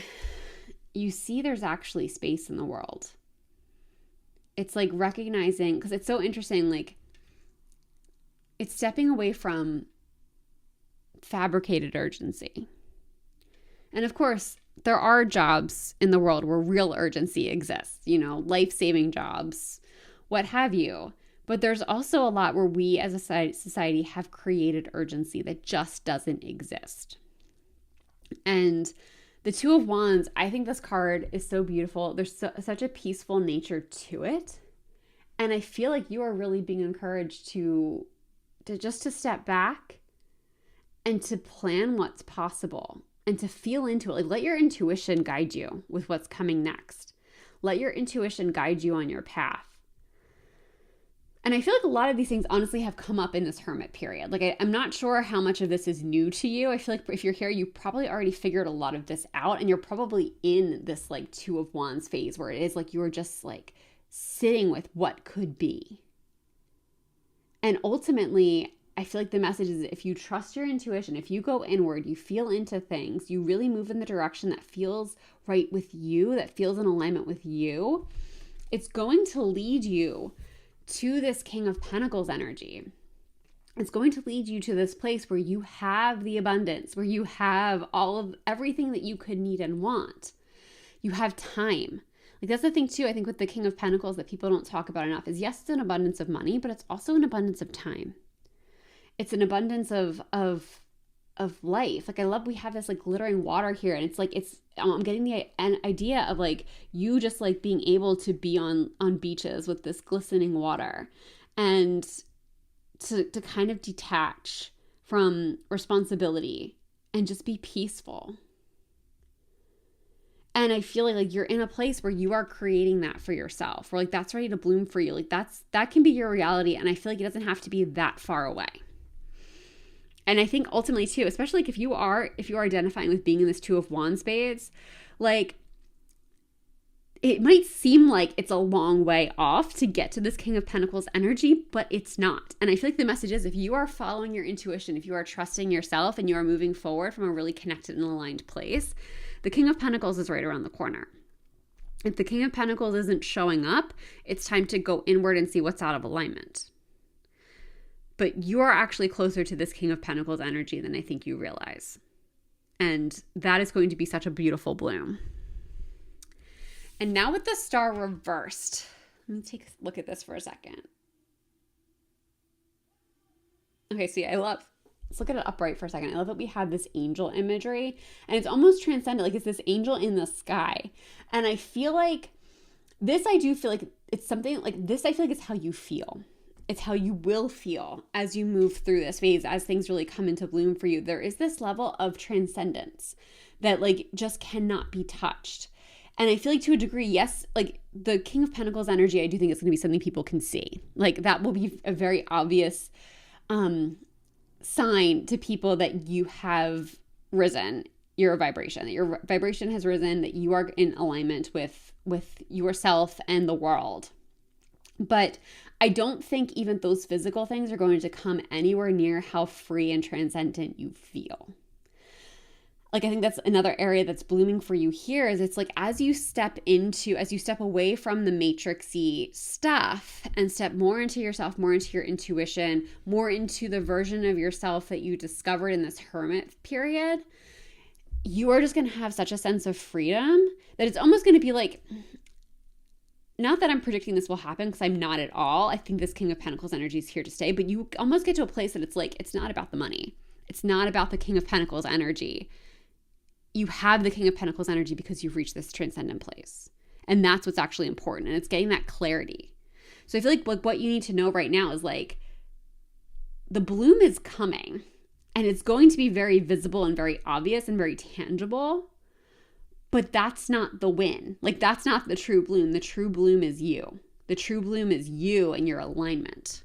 you see there's actually space in the world. It's like recognizing, because it's so interesting, like it's stepping away from fabricated urgency. And of course, there are jobs in the world where real urgency exists, life-saving jobs, what have you. But there's also a lot where we as a society have created urgency that just doesn't exist. And the Two of Wands, I think this card is so beautiful. There's such a peaceful nature to it. And I feel like you are really being encouraged to just to step back and to plan what's possible and to feel into it. Like, let your intuition guide you with what's coming next. Let your intuition guide you on your path. And I feel like a lot of these things honestly have come up in this hermit period. Like, I'm not sure how much of this is new to you. I feel like if you're here, you probably already figured a lot of this out, and you're probably in this like Two of Wands phase where it is like you're just like sitting with what could be. And ultimately, I feel like the message is if you trust your intuition, if you go inward, you feel into things, you really move in the direction that feels right with you, that feels in alignment with you, it's going to lead you to this King of Pentacles energy. It's going to lead you to this place where you have the abundance, where you have all of everything that you could need and want. You have time. Like, that's the thing too, I think with the King of Pentacles that people don't talk about enough is, yes, it's an abundance of money, but it's also an abundance of time. It's an abundance of life. Like, I love, we have this like glittering water here, and it's like, I'm getting an idea of like you just like being able to be on beaches with this glistening water and to kind of detach from responsibility and just be peaceful. And I feel like you're in a place where you are creating that for yourself, where like that's ready to bloom for you. Like that can be your reality. And I feel like it doesn't have to be that far away. And I think ultimately too, especially like if you are identifying with being in this Two of Wands space, like it might seem like it's a long way off to get to this King of Pentacles energy, but it's not. And I feel like the message is, if you are following your intuition, if you are trusting yourself and you are moving forward from a really connected and aligned place, the King of Pentacles is right around the corner. If the King of Pentacles isn't showing up, it's time to go inward and see what's out of alignment. But you are actually closer to this King of Pentacles energy than I think you realize. And that is going to be such a beautiful bloom. And now with the Star reversed, let me take a look at this for a second. Okay, so yeah, let's look at it upright for a second. I love that we have this angel imagery, and it's almost transcendent. Like, it's this angel in the sky. And I feel like I do feel like it's something like this. I feel like it's how you feel. It's how you will feel as you move through this phase, as things really come into bloom for you. There is this level of transcendence that like just cannot be touched. And I feel like to a degree, yes, like the King of Pentacles energy, I do think it's going to be something people can see. Like, that will be a very obvious sign to people that you have risen your vibration, that your vibration has risen, that you are in alignment with yourself and the world. But I don't think even those physical things are going to come anywhere near how free and transcendent you feel. Like, I think that's another area that's blooming for you here, is it's like as you step away from the matrixy stuff and step more into yourself, more into your intuition, more into the version of yourself that you discovered in this hermit period, you are just going to have such a sense of freedom that it's almost going to be like, not that I'm predicting this will happen, because I'm not at all. I think this King of Pentacles energy is here to stay, but you almost get to a place that it's like, it's not about the money. It's not about the King of Pentacles energy. You have the King of Pentacles energy because you've reached this transcendent place. And that's what's actually important. And it's getting that clarity. So I feel like what you need to know right now is like, the bloom is coming, and it's going to be very visible and very obvious and very tangible. But that's not the win. Like, that's not the true bloom. The true bloom is you. The true bloom is you and your alignment.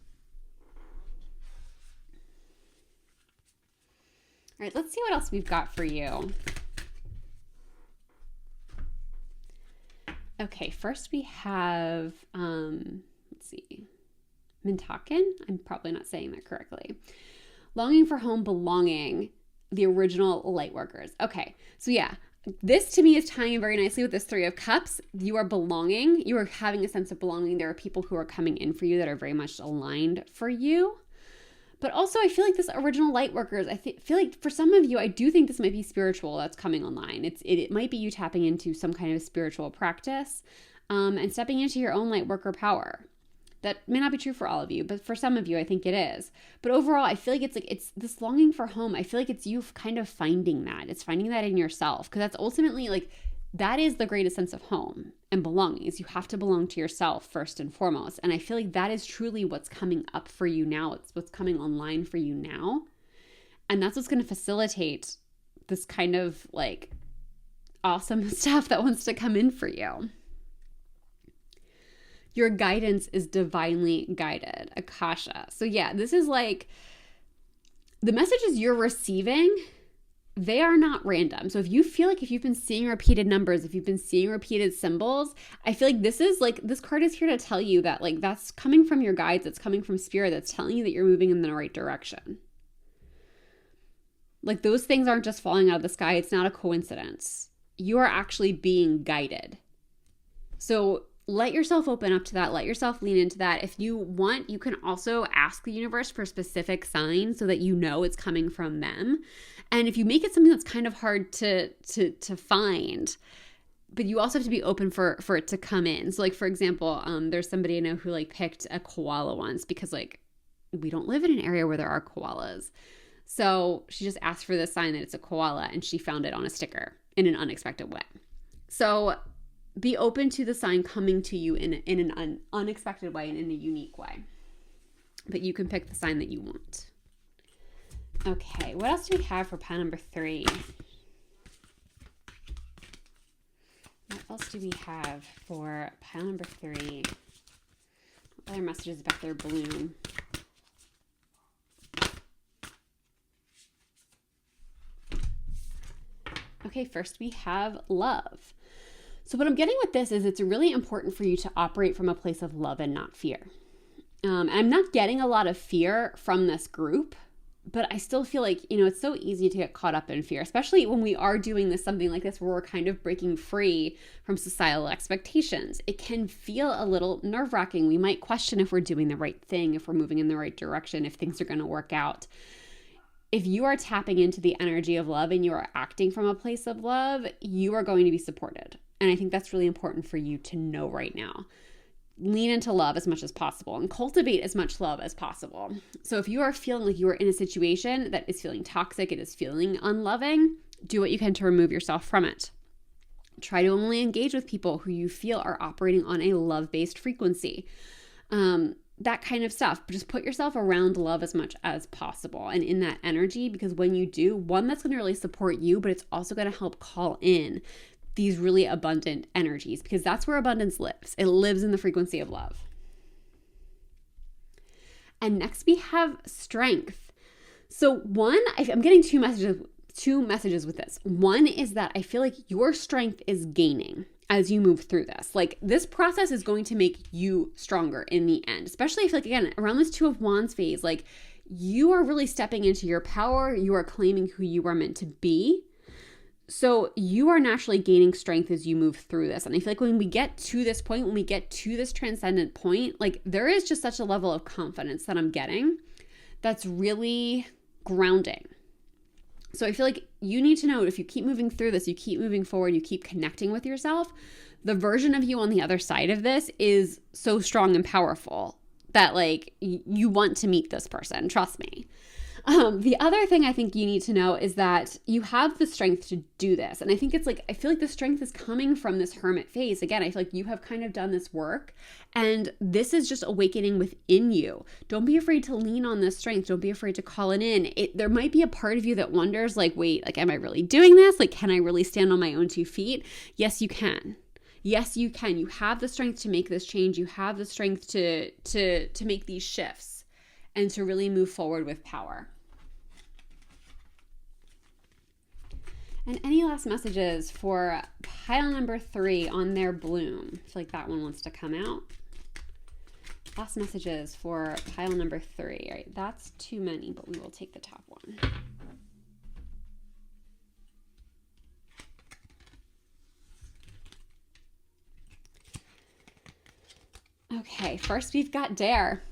All right, let's see what else we've got for you. Okay, first we have, let's see, Mintaken. I'm probably not saying that correctly. Longing for home, belonging, the original Lightworkers. Okay, so yeah, this to me is tying in very nicely with this Three of Cups. You are belonging. You are having a sense of belonging. There are people who are coming in for you that are very much aligned for you. But also, I feel like this original Lightworkers, feel like for some of you, I do think this might be spiritual that's coming online. It might be you tapping into some kind of spiritual practice and stepping into your own Lightworker power. That may not be true for all of you, but for some of you, I think it is. But overall, I feel like it's this longing for home. I feel like it's you kind of finding that. It's finding that in yourself, because that's ultimately like, that is the greatest sense of home and belonging, is you have to belong to yourself first and foremost. And I feel like that is truly what's coming up for you now. It's what's coming online for you now. And that's what's going to facilitate this kind of like awesome stuff that wants to come in for you. Your guidance is divinely guided, Akasha. So yeah, this is like the messages you're receiving, they are not random. So if you feel like if you've been seeing repeated numbers, if you've been seeing repeated symbols, I feel like this is like, this card is here to tell you that like that's coming from your guides, it's coming from spirit, that's telling you that you're moving in the right direction. Like those things aren't just falling out of the sky. It's not a coincidence. You are actually being guided. So let yourself open up to that. Let yourself lean into that. If you want, you can also ask the universe for specific signs so that you know it's coming from them. And if you make it something that's kind of hard to find, but you also have to be open for it to come in. So like, for example, there's somebody I know who like picked a koala once because like we don't live in an area where there are koalas. So she just asked for this sign that it's a koala, and she found it on a sticker in an unexpected way. So be open to the sign coming to you in an unexpected way and in a unique way. But you can pick the sign that you want. Okay, what else do we have for pile number 3? What else do we have for pile number 3? What other messages about their bloom? Okay, first we have love. So what I'm getting with this is it's really important for you to operate from a place of love and not fear. And I'm not getting a lot of fear from this group, but I still feel like, it's so easy to get caught up in fear, especially when we are doing something like this, where we're kind of breaking free from societal expectations. It can feel a little nerve-wracking. We might question if we're doing the right thing, if we're moving in the right direction, if things are going to work out. If you are tapping into the energy of love and you are acting from a place of love, you are going to be supported. And I think that's really important for you to know right now. Lean into love as much as possible and cultivate as much love as possible. So if you are feeling like you are in a situation that is feeling toxic, it is feeling unloving, do what you can to remove yourself from it. Try to only engage with people who you feel are operating on a love-based frequency. That kind of stuff. But just put yourself around love as much as possible and in that energy, because when you do, one, that's going to really support you, but it's also going to help call in these really abundant energies, because that's where abundance lives. It lives in the frequency of love. And next we have strength. So one, I'm getting two messages with this. One is that I feel like your strength is gaining as you move through this. Like, this process is going to make you stronger in the end, especially if, like, again, around this 2 of Wands phase, like, you are really stepping into your power. You are claiming who you are meant to be. So you are naturally gaining strength as you move through this. And I feel like when we get to this point, when we get to this transcendent point, like, there is just such a level of confidence that I'm getting that's really grounding. So I feel like you need to know, if you keep moving through this, you keep moving forward, you keep connecting with yourself, the version of you on the other side of this is so strong and powerful that, like, you want to meet this person. Trust me. The other thing I think you need to know is that you have the strength to do this. And I think it's like, I feel like the strength is coming from this hermit phase. Again, I feel like you have kind of done this work, and this is just awakening within you. Don't be afraid to lean on this strength. Don't be afraid to call it in. There might be a part of you that wonders, like, wait, like, am I really doing this? Like, can I really stand on my own 2 feet? Yes, you can. Yes, you can. You have the strength to make this change. You have the strength to make these shifts and to really move forward with power. And any last messages for pile number 3 on their bloom? I feel like that one wants to come out. Last messages for pile number 3. All right, that's too many, but we will take the top one. Okay, first we've got dare.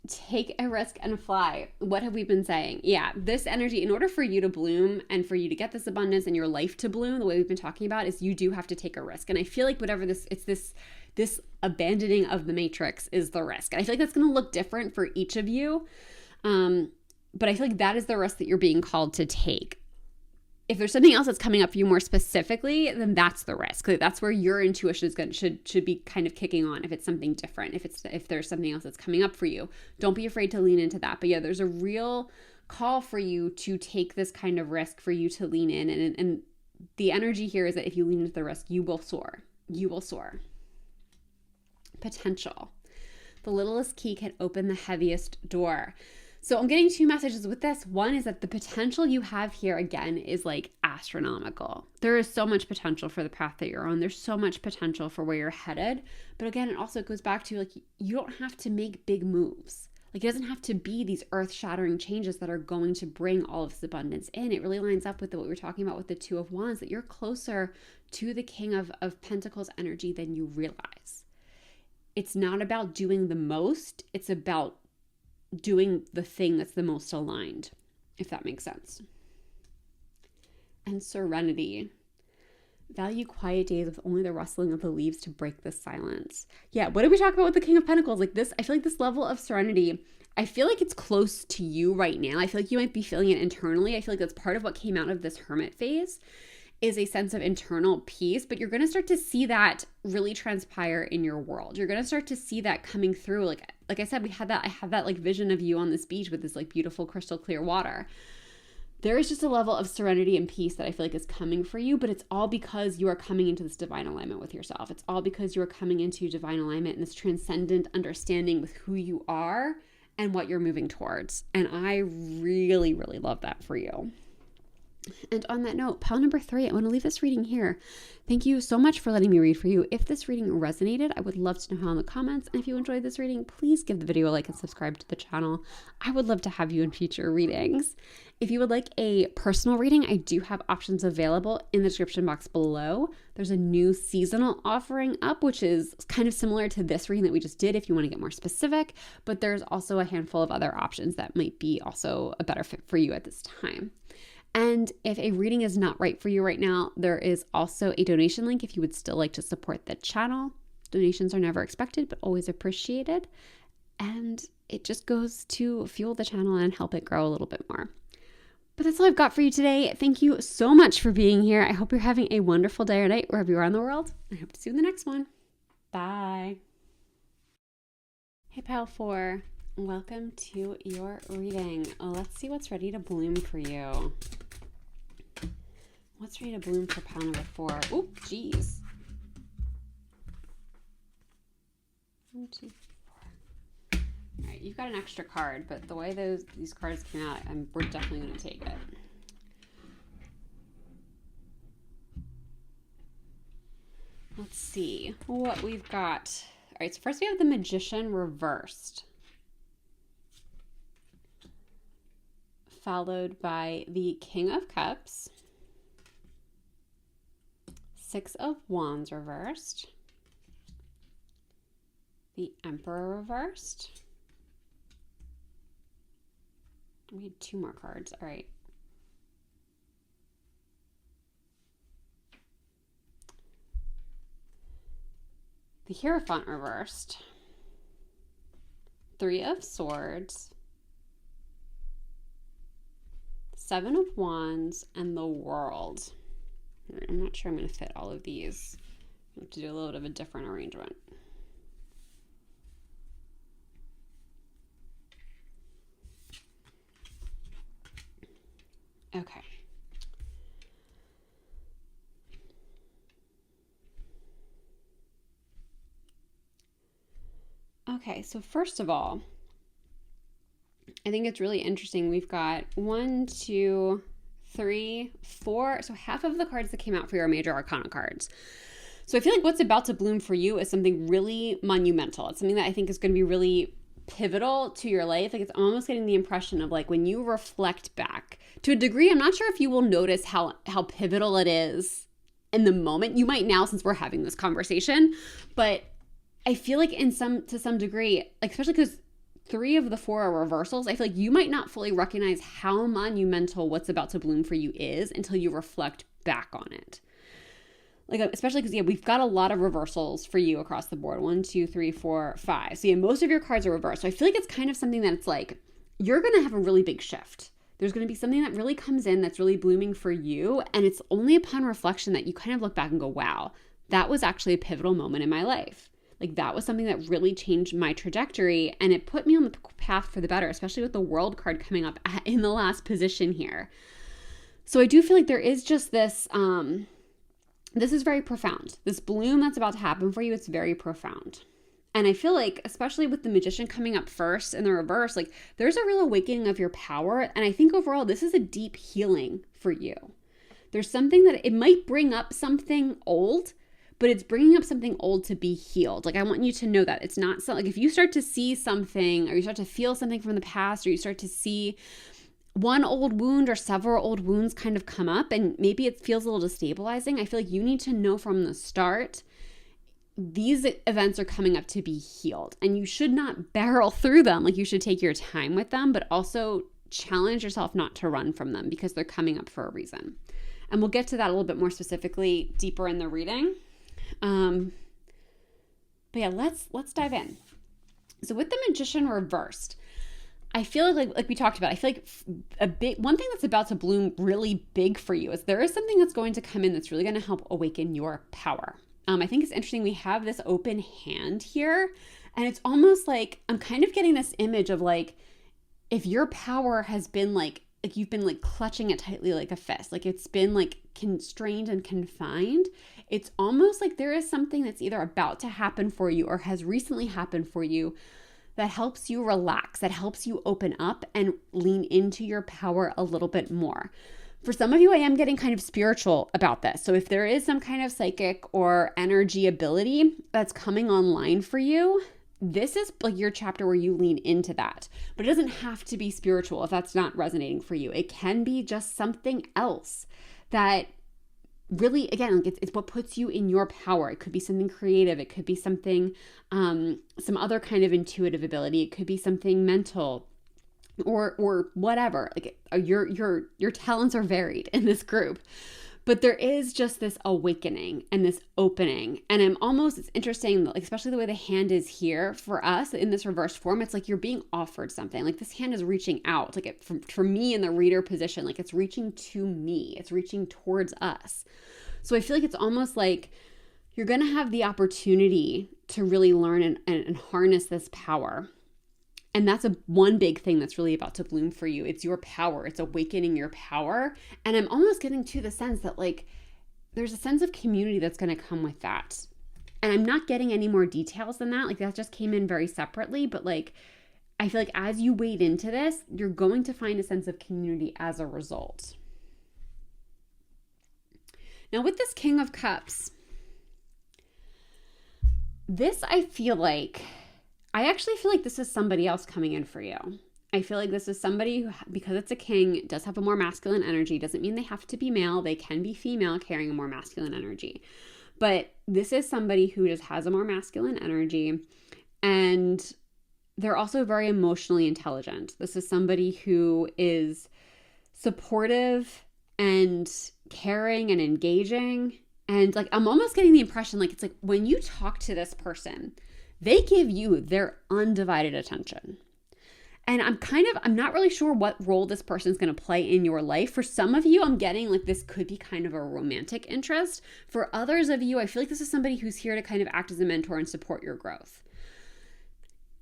Take a risk and fly. What have we been saying? Yeah, this energy, in order for you to bloom and for you to get this abundance and your life to bloom, the way we've been talking about, is you do have to take a risk. And I feel like whatever this abandoning of the matrix is the risk. And I feel like that's going to look different for each of you. But I feel like that is the risk that you're being called to take. If there's something else that's coming up for you more specifically, then that's the risk. That's where your intuition should be kind of kicking on. If it's something different, if there's something else that's coming up for you, don't be afraid to lean into that. But yeah, there's a real call for you to take this kind of risk, for you to lean in. And the energy here is that if you lean into the risk, you will soar. You will soar. Potential. The littlest key can open the heaviest door. So I'm getting two messages with this. One is that the potential you have here, again, is like astronomical. There is so much potential for the path that you're on. There's so much potential for where you're headed. But again, it also goes back to like, you don't have to make big moves. Like, it doesn't have to be these earth-shattering changes that are going to bring all of this abundance in. It really lines up with what we were talking about with the Two of Wands, that you're closer to the King of Pentacles energy than you realize. It's not about doing the most. It's about doing the thing that's the most aligned, if that makes sense. And serenity. Value quiet days with only the rustling of the leaves to break the silence. Yeah, what did we talk about with the King of Pentacles? Like this, I feel like this level of serenity, I feel like it's close to you right now. I feel like you might be feeling it internally. I feel like that's part of what came out of this hermit phase, is a sense of internal peace, but you're going to start to see that really transpire in your world. You're going to start to see that coming through. Like I said, I have that like vision of you on this beach with this like beautiful crystal clear water. There is just a level of serenity and peace that I feel like is coming for you, but it's all because you are coming into this divine alignment with yourself. It's all because you are coming into divine alignment and this transcendent understanding with who you are and what you're moving towards. And I really, really love that for you. And on that note, pile number 3, I want to leave this reading here. Thank you so much for letting me read for you. If this reading resonated, I would love to know how in the comments. And if you enjoyed this reading, please give the video a like and subscribe to the channel. I would love to have you in future readings. If you would like a personal reading, I do have options available in the description box below. There's a new seasonal offering up, which is kind of similar to this reading that we just did if you want to get more specific, but there's also a handful of other options that might be also a better fit for you at this time. And if a reading is not right for you right now, there is also a donation link if you would still like to support the channel. Donations are never expected, but always appreciated. And it just goes to fuel the channel and help it grow a little bit more. But that's all I've got for you today. Thank you so much for being here. I hope you're having a wonderful day or night wherever you are in the world. I hope to see you in the next one. Bye. Hey, Pile 4. Welcome to your reading. Let's see what's ready to bloom for you. What's ready to bloom for pile number 4? Oh, geez. 1, 2, 4. All right, you've got an extra card, but the way these cards came out, we're definitely going to take it. Let's see what we've got. All right, so first we have the Magician reversed, followed by the King of Cups, 6 of Wands reversed, the Emperor reversed. We had 2 more cards. All right. The Hierophant reversed, 3 of Swords, 7 of Wands, and the World. All right, I'm not sure I'm going to fit all of these. I have to do a little bit of a different arrangement. Okay. Okay, so first of all, I think it's really interesting. We've got 1, 2, 3, 4. So half of the cards that came out for you are major arcana cards. So I feel like what's about to bloom for you is something really monumental. It's something that I think is going to be really pivotal to your life. Like, it's almost getting the impression of like when you reflect back to a degree, I'm not sure if you will notice how pivotal it is in the moment. You might now, since we're having this conversation, but I feel like to some degree, like especially because 3 of the 4 are reversals. I feel like you might not fully recognize how monumental what's about to bloom for you is until you reflect back on it. Like, especially because, we've got a lot of reversals for you across the board. 1, 2, 3, 4, 5. So most of your cards are reversed. So I feel like it's kind of something that it's like, you're going to have a really big shift. There's going to be something that really comes in that's really blooming for you. And it's only upon reflection that you kind of look back and go, wow, that was actually a pivotal moment in my life. Like, that was something that really changed my trajectory, and it put me on the path for the better, especially with the World card coming up in the last position here. So I do feel like there is just this, this is very profound. This bloom that's about to happen for you, it's very profound. And I feel like, especially with the Magician coming up first in the reverse, like, there's a real awakening of your power. And I think overall, this is a deep healing for you. There's something that it might bring up something old, but it's bringing up something old to be healed. Like, I want you to know that it's not so, like, if you start to see something, or you start to feel something from the past, or you start to see one old wound or several old wounds kind of come up, and maybe it feels a little destabilizing, I feel like you need to know from the start, these events are coming up to be healed, and you should not barrel through them. Like, you should take your time with them, but also challenge yourself not to run from them, because they're coming up for a reason. And we'll get to that a little bit more specifically deeper in the reading. But yeah, let's dive in. So with the Magician reversed, I feel like we talked about, I feel like one thing that's about to bloom really big for you is there is something that's going to come in that's really going to help awaken your power. I think it's interesting. We have this open hand here, and it's almost like I'm kind of getting this image of like, if your power has been like you've been like clutching it tightly like a fist, like it's been like constrained and confined. It's almost like there is something that's either about to happen for you or has recently happened for you that helps you relax, that helps you open up and lean into your power a little bit more. For some of you, I am getting kind of spiritual about this. So if there is some kind of psychic or energy ability that's coming online for you, this is like your chapter where you lean into that. But it doesn't have to be spiritual if that's not resonating for you. It can be just something else that really, again, like it's what puts you in your power. It could be something creative. It could be something, some other kind of intuitive ability. It could be something mental or whatever. Like your talents are varied in this group. But there is just this awakening and this opening. And it's interesting, like, especially the way the hand is here for us in this reverse form, it's like you're being offered something. Like, this hand is reaching out, like for me in the reader position, like it's reaching to me, it's reaching towards us. So I feel like it's almost like you're going to have the opportunity to really learn and harness this power. And that's one big thing that's really about to bloom for you. It's your power. It's awakening your power. And I'm almost getting to the sense that like there's a sense of community that's going to come with that. And I'm not getting any more details than that. Like, that just came in very separately. But like, I feel like as you wade into this, you're going to find a sense of community as a result. Now with this King of Cups, I actually feel like this is somebody else coming in for you. I feel like this is somebody who, because it's a king, does have a more masculine energy. Doesn't mean they have to be male. They can be female carrying a more masculine energy. But this is somebody who just has a more masculine energy, and they're also very emotionally intelligent. This is somebody who is supportive and caring and engaging. And like, I'm almost getting the impression like it's like when you talk to this person, they give you their undivided attention. And I'm not really sure what role this person is going to play in your life. For some of you, I'm getting like this could be kind of a romantic interest. For others of you, I feel like this is somebody who's here to kind of act as a mentor and support your growth.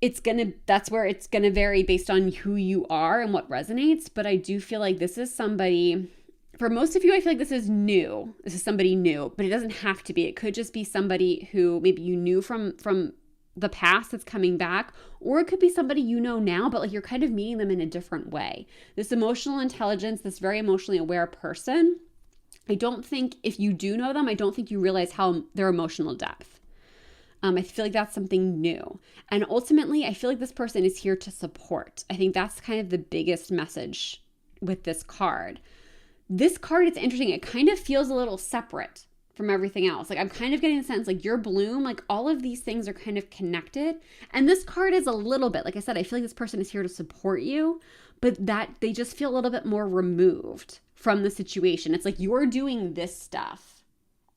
That's where it's going to vary based on who you are and what resonates. But I do feel like this is somebody, for most of you, I feel like this is new. This is somebody new, but it doesn't have to be. It could just be somebody who maybe you knew from the past that's coming back, or it could be somebody you know now, but like you're kind of meeting them in a different way. This emotional intelligence, this very emotionally aware person, I don't think if you do know them, I don't think you realize how their emotional depth. I feel like that's something new. And ultimately, I feel like this person is here to support. I think that's kind of the biggest message with this card. This card, it's interesting. It kind of feels a little separate from everything else. Like I'm kind of getting the sense like your bloom, like all of these things are kind of connected. And this card is a little bit, like I said, I feel like this person is here to support you, but that they just feel a little bit more removed from the situation. It's like you're doing this stuff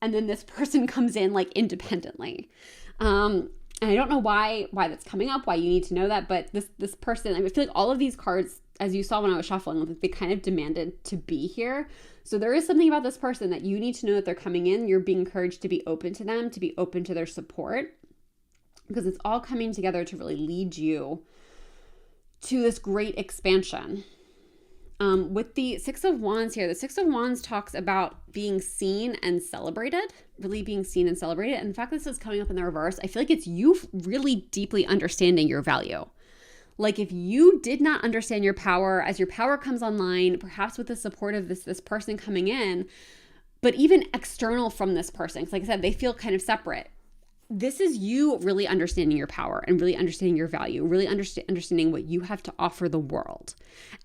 and then this person comes in like independently. And I don't know why that's coming up, why you need to know that, but this person, I feel like all of these cards, as you saw when I was shuffling, like they kind of demanded to be here. So there is something about this person that you need to know that they're coming in. You're being encouraged to be open to them, to be open to their support, because it's all coming together to really lead you to this great expansion. With the Six of Wands here, the Six of Wands talks about being seen and celebrated, really being seen and celebrated. And the fact that this is coming up in the reverse, I feel like it's you really deeply understanding your value. Like if you did not understand your power, as your power comes online, perhaps with the support of this person coming in, but even external from this person, because like I said, they feel kind of separate. This is you really understanding your power and really understanding your value, really understanding what you have to offer the world.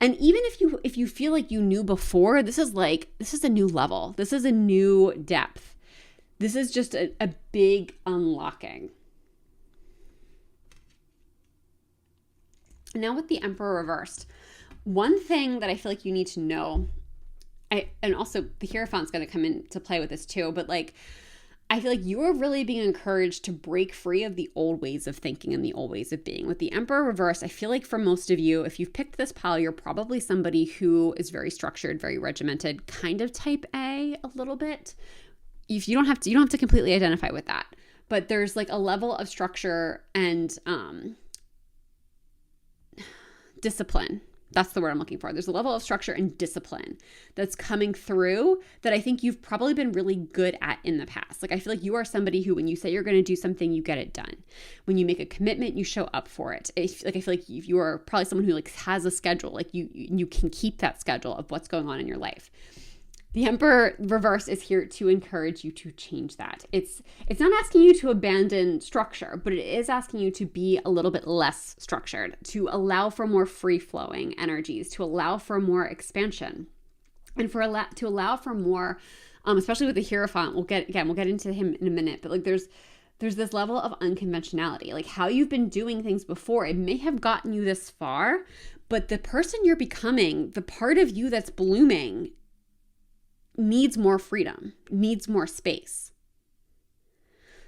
And even if you feel like you knew before, this is a new level. This is a new depth. This is just a big unlocking. Now with the Emperor reversed, one thing that I feel like you need to know, and also the Hierophant's going to come into play with this too, but like, I feel like you're really being encouraged to break free of the old ways of thinking and the old ways of being. With the Emperor reverse, I feel like for most of you, if you've picked this pile, you're probably somebody who is very structured, very regimented, kind of type A a little bit. If you don't have to completely identify with that, but there's like a level of structure and discipline. That's the word I'm looking for. There's a level of structure and discipline that's coming through that I think you've probably been really good at in the past. Like I feel like you are somebody who, when you say you're going to do something, you get it done. When you make a commitment, you show up for it. I feel like you are probably someone who like has a schedule. Like you can keep that schedule of what's going on in your life. The Emperor reverse is here to encourage you to change that. It's not asking you to abandon structure, but it is asking you to be a little bit less structured, to allow for more free-flowing energies, to allow for more expansion, and to allow for more, especially with the Hierophant. We'll get into him in a minute, but like there's this level of unconventionality, like how you've been doing things before. It may have gotten you this far, but the person you're becoming, the part of you that's blooming, needs more freedom, needs more space.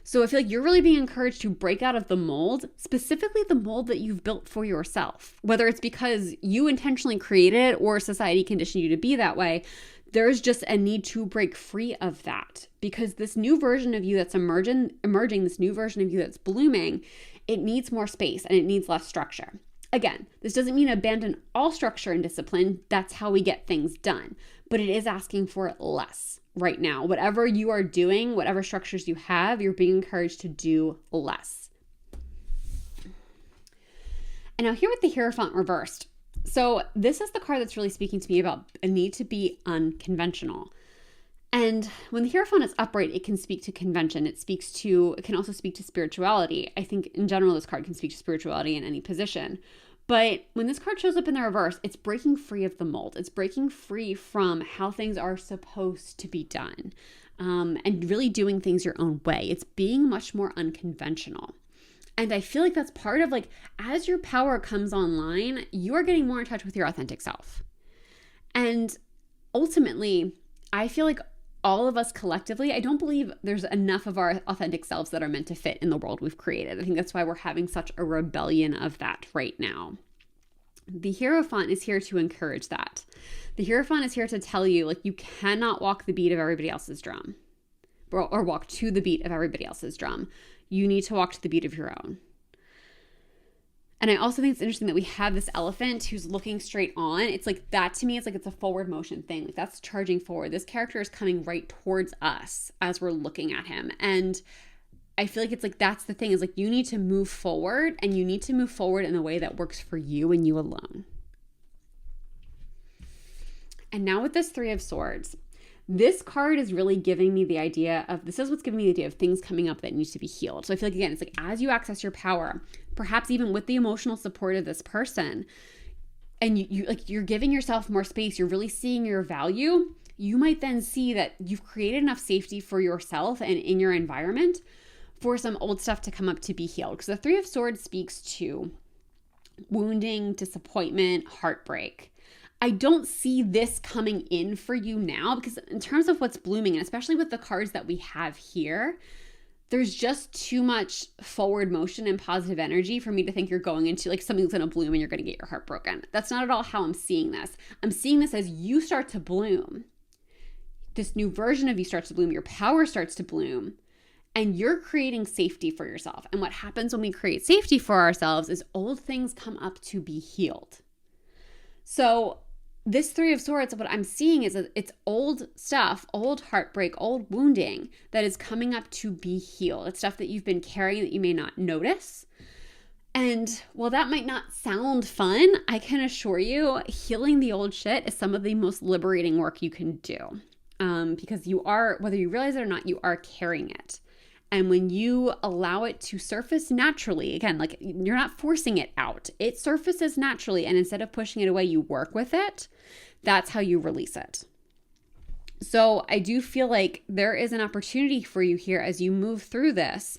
So I feel like you're really being encouraged to break out of the mold, specifically the mold that you've built for yourself. Whether it's because you intentionally created it or society conditioned you to be that way, there's just a need to break free of that, because this new version of you that's emerging, this new version of you that's blooming, it needs more space and it needs less structure. Again, this doesn't mean abandon all structure and discipline. That's how we get things done. But it is asking for less right now. Whatever you are doing, whatever structures you have, you're being encouraged to do less. And now here with the Hierophant reversed. So this is the card that's really speaking to me about a need to be unconventional. And when the Hierophant is upright, it can speak to convention. It can also speak to spirituality. I think in general, this card can speak to spirituality in any position. But when this card shows up in the reverse, it's breaking free of the mold. It's breaking free from how things are supposed to be done, and really doing things your own way. It's being much more unconventional. And I feel like that's part of, like, as your power comes online, you are getting more in touch with your authentic self. And ultimately, I feel like all of us collectively, I don't believe there's enough of our authentic selves that are meant to fit in the world we've created. I think that's why we're having such a rebellion of that right now. The Hierophant is here to encourage that. The Hierophant is here to tell you, like, you cannot walk the beat of everybody else's drum, or walk to the beat of everybody else's drum. You need to walk to the beat of your own. And I also think it's interesting that we have this elephant who's looking straight on. It's like that, to me, it's like it's a forward motion thing. Like that's charging forward. This character is coming right towards us as we're looking at him. And I feel like it's like that's the thing, is like you need to move forward, and you need to move forward in a way that works for you and you alone. And now with this Three of Swords, this card is really giving me the idea of, this is what's giving me the idea of things coming up that need to be healed. So I feel like, again, it's like as you access your power, perhaps even with the emotional support of this person, and you're giving yourself more space, you're really seeing your value, you might then see that you've created enough safety for yourself and in your environment for some old stuff to come up to be healed. Because the Three of Swords speaks to wounding, disappointment, heartbreak. I don't see this coming in for you now, because in terms of what's blooming, and especially with the cards that we have here, there's just too much forward motion and positive energy for me to think you're going into like something's going to bloom and you're going to get your heart broken. That's not at all how I'm seeing this. I'm seeing this as you start to bloom. This new version of you starts to bloom. Your power starts to bloom. And you're creating safety for yourself. And what happens when we create safety for ourselves is old things come up to be healed. So this Three of Swords, what I'm seeing is it's old stuff, old heartbreak, old wounding that is coming up to be healed. It's stuff that you've been carrying that you may not notice. And while that might not sound fun, I can assure you healing the old shit is some of the most liberating work you can do. Because you are, whether you realize it or not, you are carrying it. And when you allow it to surface naturally, again, like you're not forcing it out, it surfaces naturally. And instead of pushing it away, you work with it. That's how you release it. So I do feel like there is an opportunity for you here as you move through this,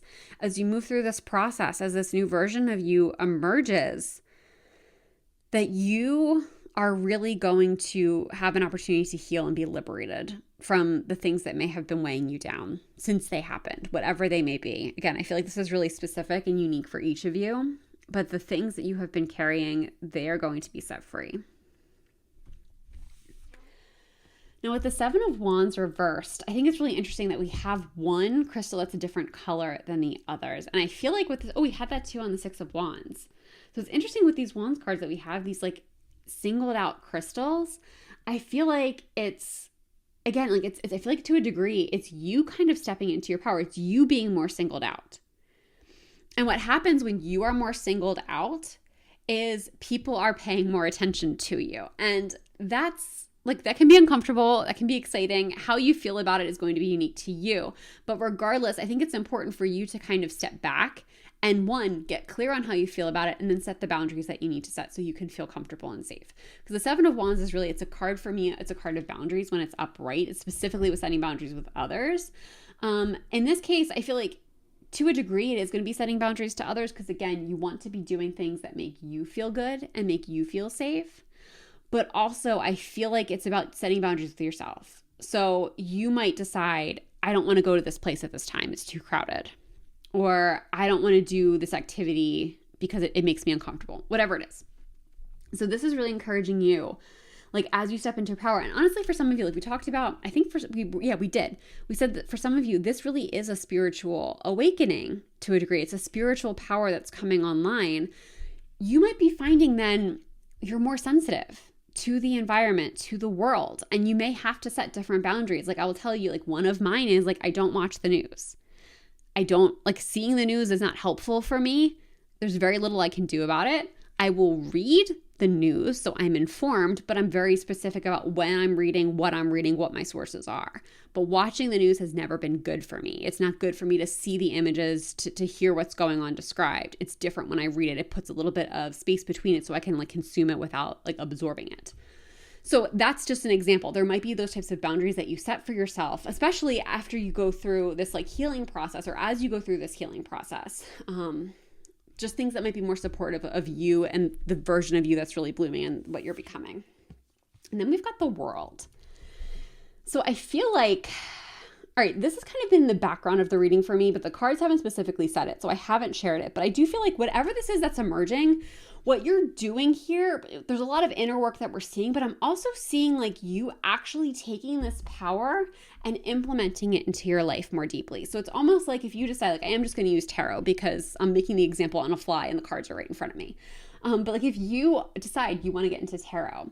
process, as this new version of you emerges, that you are really going to have an opportunity to heal and be liberated from the things that may have been weighing you down since they happened, whatever they may be. Again, I feel like this is really specific and unique for each of you, but the things that you have been carrying, they are going to be set free. Now with the Seven of Wands reversed, I think it's really interesting that we have one crystal that's a different color than the others. And I feel like with this, we had that too on the Six of Wands. So it's interesting with these Wands cards that we have these like singled out crystals. I feel like it's, again, like it's I feel like to a degree, it's you kind of stepping into your power. It's you being more singled out. And what happens when you are more singled out is people are paying more attention to you. And that's like, that can be uncomfortable. That can be exciting. How you feel about it is going to be unique to you. But regardless, I think it's important for you to kind of step back and one, get clear on how you feel about it, and then set the boundaries that you need to set so you can feel comfortable and safe. Because the Seven of Wands is really, it's a card for me, it's a card of boundaries when it's upright. It's specifically with setting boundaries with others. In this case, I feel like to a degree, it is going to be setting boundaries to others because, again, you want to be doing things that make you feel good and make you feel safe. But also, I feel like it's about setting boundaries with yourself. So you might decide, I don't want to go to this place at this time. It's too crowded. Or I don't want to do this activity because it makes me uncomfortable. Whatever it is. So this is really encouraging you, like as you step into power. And honestly, for some of you, like we talked about, I think we did. We said that for some of you, this really is a spiritual awakening to a degree. It's a spiritual power that's coming online. You might be finding then you're more sensitive to the environment, to the world, and you may have to set different boundaries. Like I will tell you, like one of mine is like, I don't watch the news. I don't like seeing the news is not helpful for me. There's very little I can do about it. I will read the news so I'm informed, but I'm very specific about when I'm reading, what my sources are. But watching the news has never been good for me. It's not good for me to see the images, to hear what's going on described. It's different when I read it. It puts a little bit of space between it so I can like consume it without like absorbing it. So that's just an example. There might be those types of boundaries that you set for yourself, especially after you go through this like healing process or as you go through this healing process. Just things that might be more supportive of you and the version of you that's really blooming and what you're becoming. And then we've got the World. So I feel like, all right, this has kind of been the background of the reading for me, but the cards haven't specifically said it, so I haven't shared it. But I do feel like whatever this is that's emerging, what you're doing here, there's a lot of inner work that we're seeing, but I'm also seeing like you actually taking this power and implementing it into your life more deeply. So it's almost like if you decide, like, I am just going to use tarot because I'm making the example on a fly and the cards are right in front of me. But like if you decide you want to get into tarot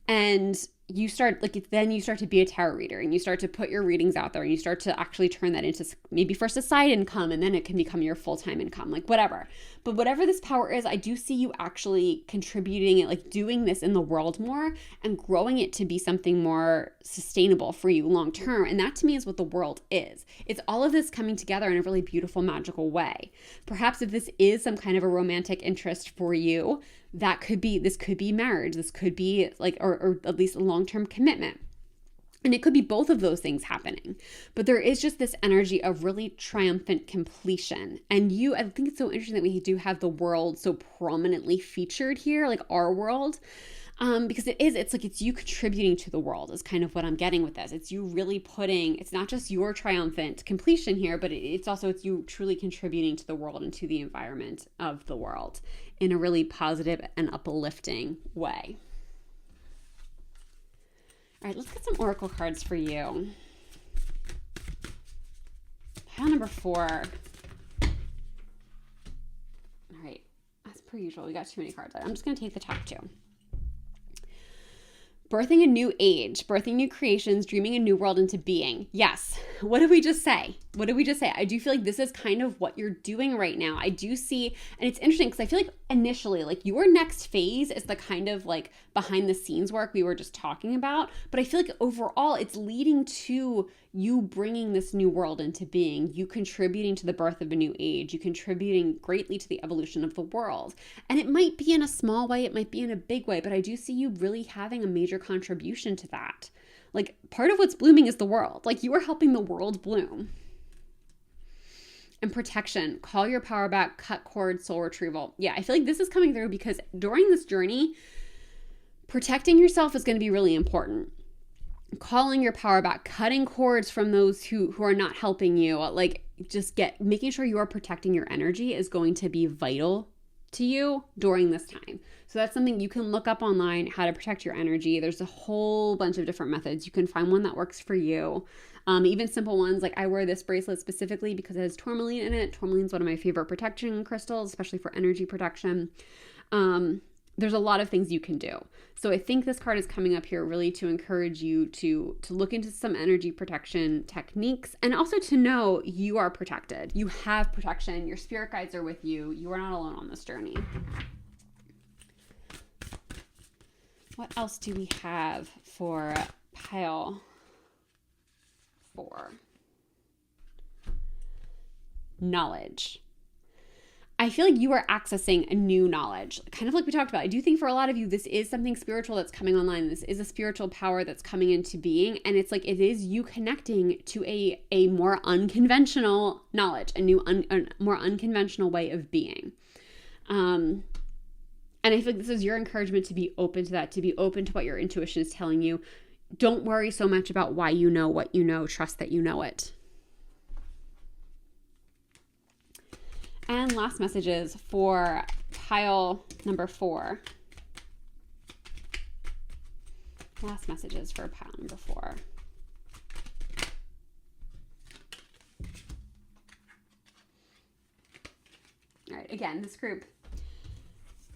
and you start then you start to be a tarot reader and you start to put your readings out there and you start to actually turn that into maybe first a side income and then it can become your full-time income, like whatever. But whatever this power is, I do see you actually contributing it, like doing this in the world more and growing it to be something more sustainable for you long term. And that to me is what the world is. It's all of this coming together in a really beautiful, magical way. Perhaps if this is some kind of a romantic interest for you, this could be marriage. This could be like, or at least a long-term commitment. And it could be both of those things happening. But there is just this energy of really triumphant completion. And I think it's so interesting that we do have the world so prominently featured here, like our world. Because it's you contributing to the world is kind of what I'm getting with this. It's you really it's not just your triumphant completion here, but it's you truly contributing to the world and to the environment of the world in a really positive and uplifting way. All right, let's get some oracle cards for you. Pile number 4. All right, as per usual, we got too many cards. I'm just going to take the top 2. Birthing a new age, birthing new creations, dreaming a new world into being. Yes. What did we just say? I do feel like this is kind of what you're doing right now. I do see, and it's interesting because I feel like initially, like your next phase is the kind of like behind the scenes work we were just talking about. But I feel like overall it's leading to you bringing this new world into being, you contributing to the birth of a new age, you contributing greatly to the evolution of the world. And it might be in a small way, it might be in a big way, but I do see you really having a major contribution to that. Like part of what's blooming is the world. Like you are helping the world bloom. And protection, call your power back, cut cords, soul retrieval. Yeah, I feel like this is coming through because during this journey, protecting yourself is going to be really important. Calling your power back, cutting cords from those who are not helping you, like making sure you are protecting your energy is going to be vital to you during this time. So that's something you can look up online, how to protect your energy. There's a whole bunch of different methods. You can find one that works for you. Even simple ones, like I wear this bracelet specifically because it has tourmaline in it. Tourmaline is one of my favorite protection crystals, especially for energy protection. There's a lot of things you can do. So I think this card is coming up here really to encourage you to look into some energy protection techniques and also to know you are protected. You have protection. Your spirit guides are with you. You are not alone on this journey. What else do we have for pile 4? Knowledge. I feel like you are accessing a new knowledge, kind of like we talked about. I do think for a lot of you, this is something spiritual that's coming online. This is a spiritual power that's coming into being. And it's like, it is you connecting to a more unconventional knowledge, a more unconventional way of being. And I feel like this is your encouragement to be open to that, to be open to what your intuition is telling you. Don't worry so much about why you know what you know. Trust that you know it. And last messages for pile number 4. Last messages for pile number 4. All right, again, this group,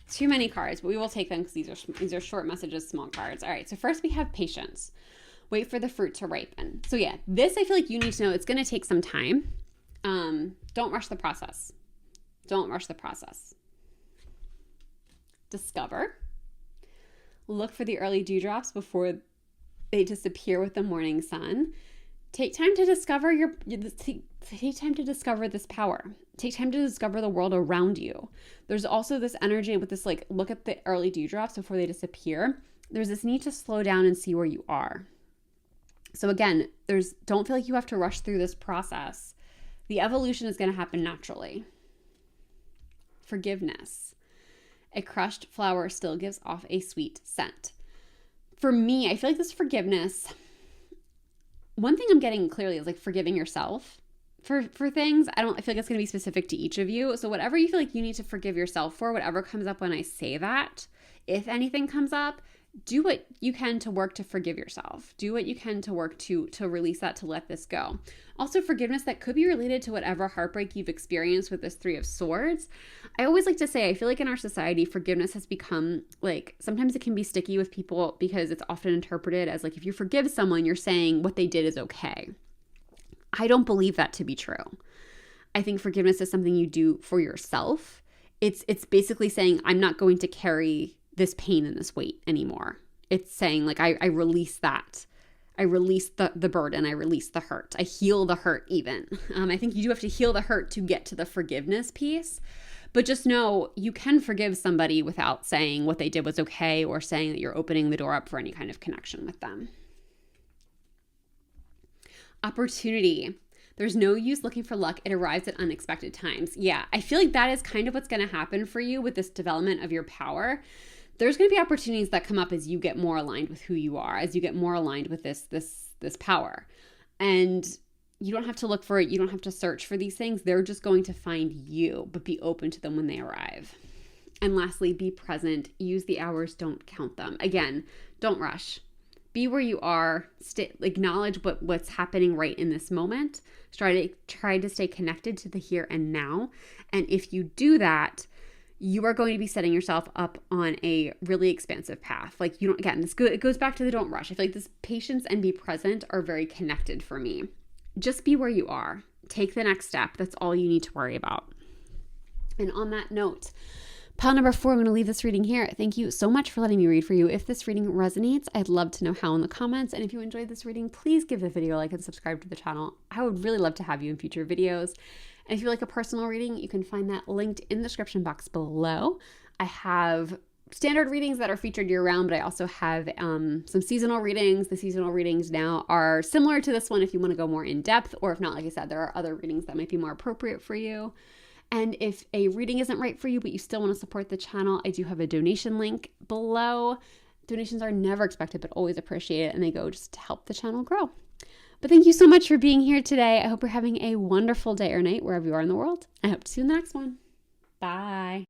too many cards, but we will take them because these are short messages, small cards. All right, so first we have patience. Wait for the fruit to ripen. So yeah, this I feel like you need to know it's going to take some time. Don't rush the process. Don't rush the process. Discover. Look for the early dewdrops before they disappear with the morning sun. Take time to discover take time to discover this power. Take time to discover the world around you. There's also this energy with this, like, look at the early dewdrops before they disappear. There's this need to slow down and see where you are. So again, don't feel like you have to rush through this process. The evolution is going to happen naturally. Forgiveness. A crushed flower still gives off a sweet scent. For me, I feel like this forgiveness, one thing I'm getting clearly is like forgiving yourself for things. I feel like it's going to be specific to each of you. So whatever you feel like you need to forgive yourself for, whatever comes up when I say that, if anything comes up, do what you can to work to forgive yourself. Do what you can to work to release that, to let this go. Also, forgiveness that could be related to whatever heartbreak you've experienced with this 3 of Swords. I always like to say, I feel like in our society, forgiveness has become like, sometimes it can be sticky with people because it's often interpreted as like, if you forgive someone, you're saying what they did is okay. I don't believe that to be true. I think forgiveness is something you do for yourself. It's basically saying, I'm not going to carry this pain and this weight anymore. It's saying like, I release that. I release the burden. I release the hurt. I heal the hurt even. I think you do have to heal the hurt to get to the forgiveness piece. But just know you can forgive somebody without saying what they did was okay or saying that you're opening the door up for any kind of connection with them. Opportunity. There's no use looking for luck. It arrives at unexpected times. Yeah, I feel like that is kind of what's going to happen for you with this development of your power. There's going to be opportunities that come up as you get more aligned with who you are, as you get more aligned with this power. And you don't have to look for it. You don't have to search for these things. They're just going to find you, but be open to them when they arrive. And lastly, be present. Use the hours. Don't count them. Again, don't rush. Be where you are. Acknowledge what's happening right in this moment. Try to stay connected to the here and now. And if you do that, you are going to be setting yourself up on a really expansive path. Like you don't, again, it goes back to the don't rush. I feel like this patience and be present are very connected for me. Just be where you are. Take the next step. That's all you need to worry about. And on that note, pile number 4, I'm going to leave this reading here. Thank you so much for letting me read for you. If this reading resonates, I'd love to know how in the comments. And if you enjoyed this reading, please give the video a like and subscribe to the channel. I would really love to have you in future videos. And if you like a personal reading, you can find that linked in the description box below. I have standard readings that are featured year-round, but I also have some seasonal readings. The seasonal readings now are similar to this one if you want to go more in depth, or if not, like I said, there are other readings that might be more appropriate for you. And if a reading isn't right for you, but you still want to support the channel, I do have a donation link below. Donations are never expected, but always appreciated, and they go just to help the channel grow. But thank you so much for being here today. I hope you're having a wonderful day or night wherever you are in the world. I hope to see you in the next one. Bye.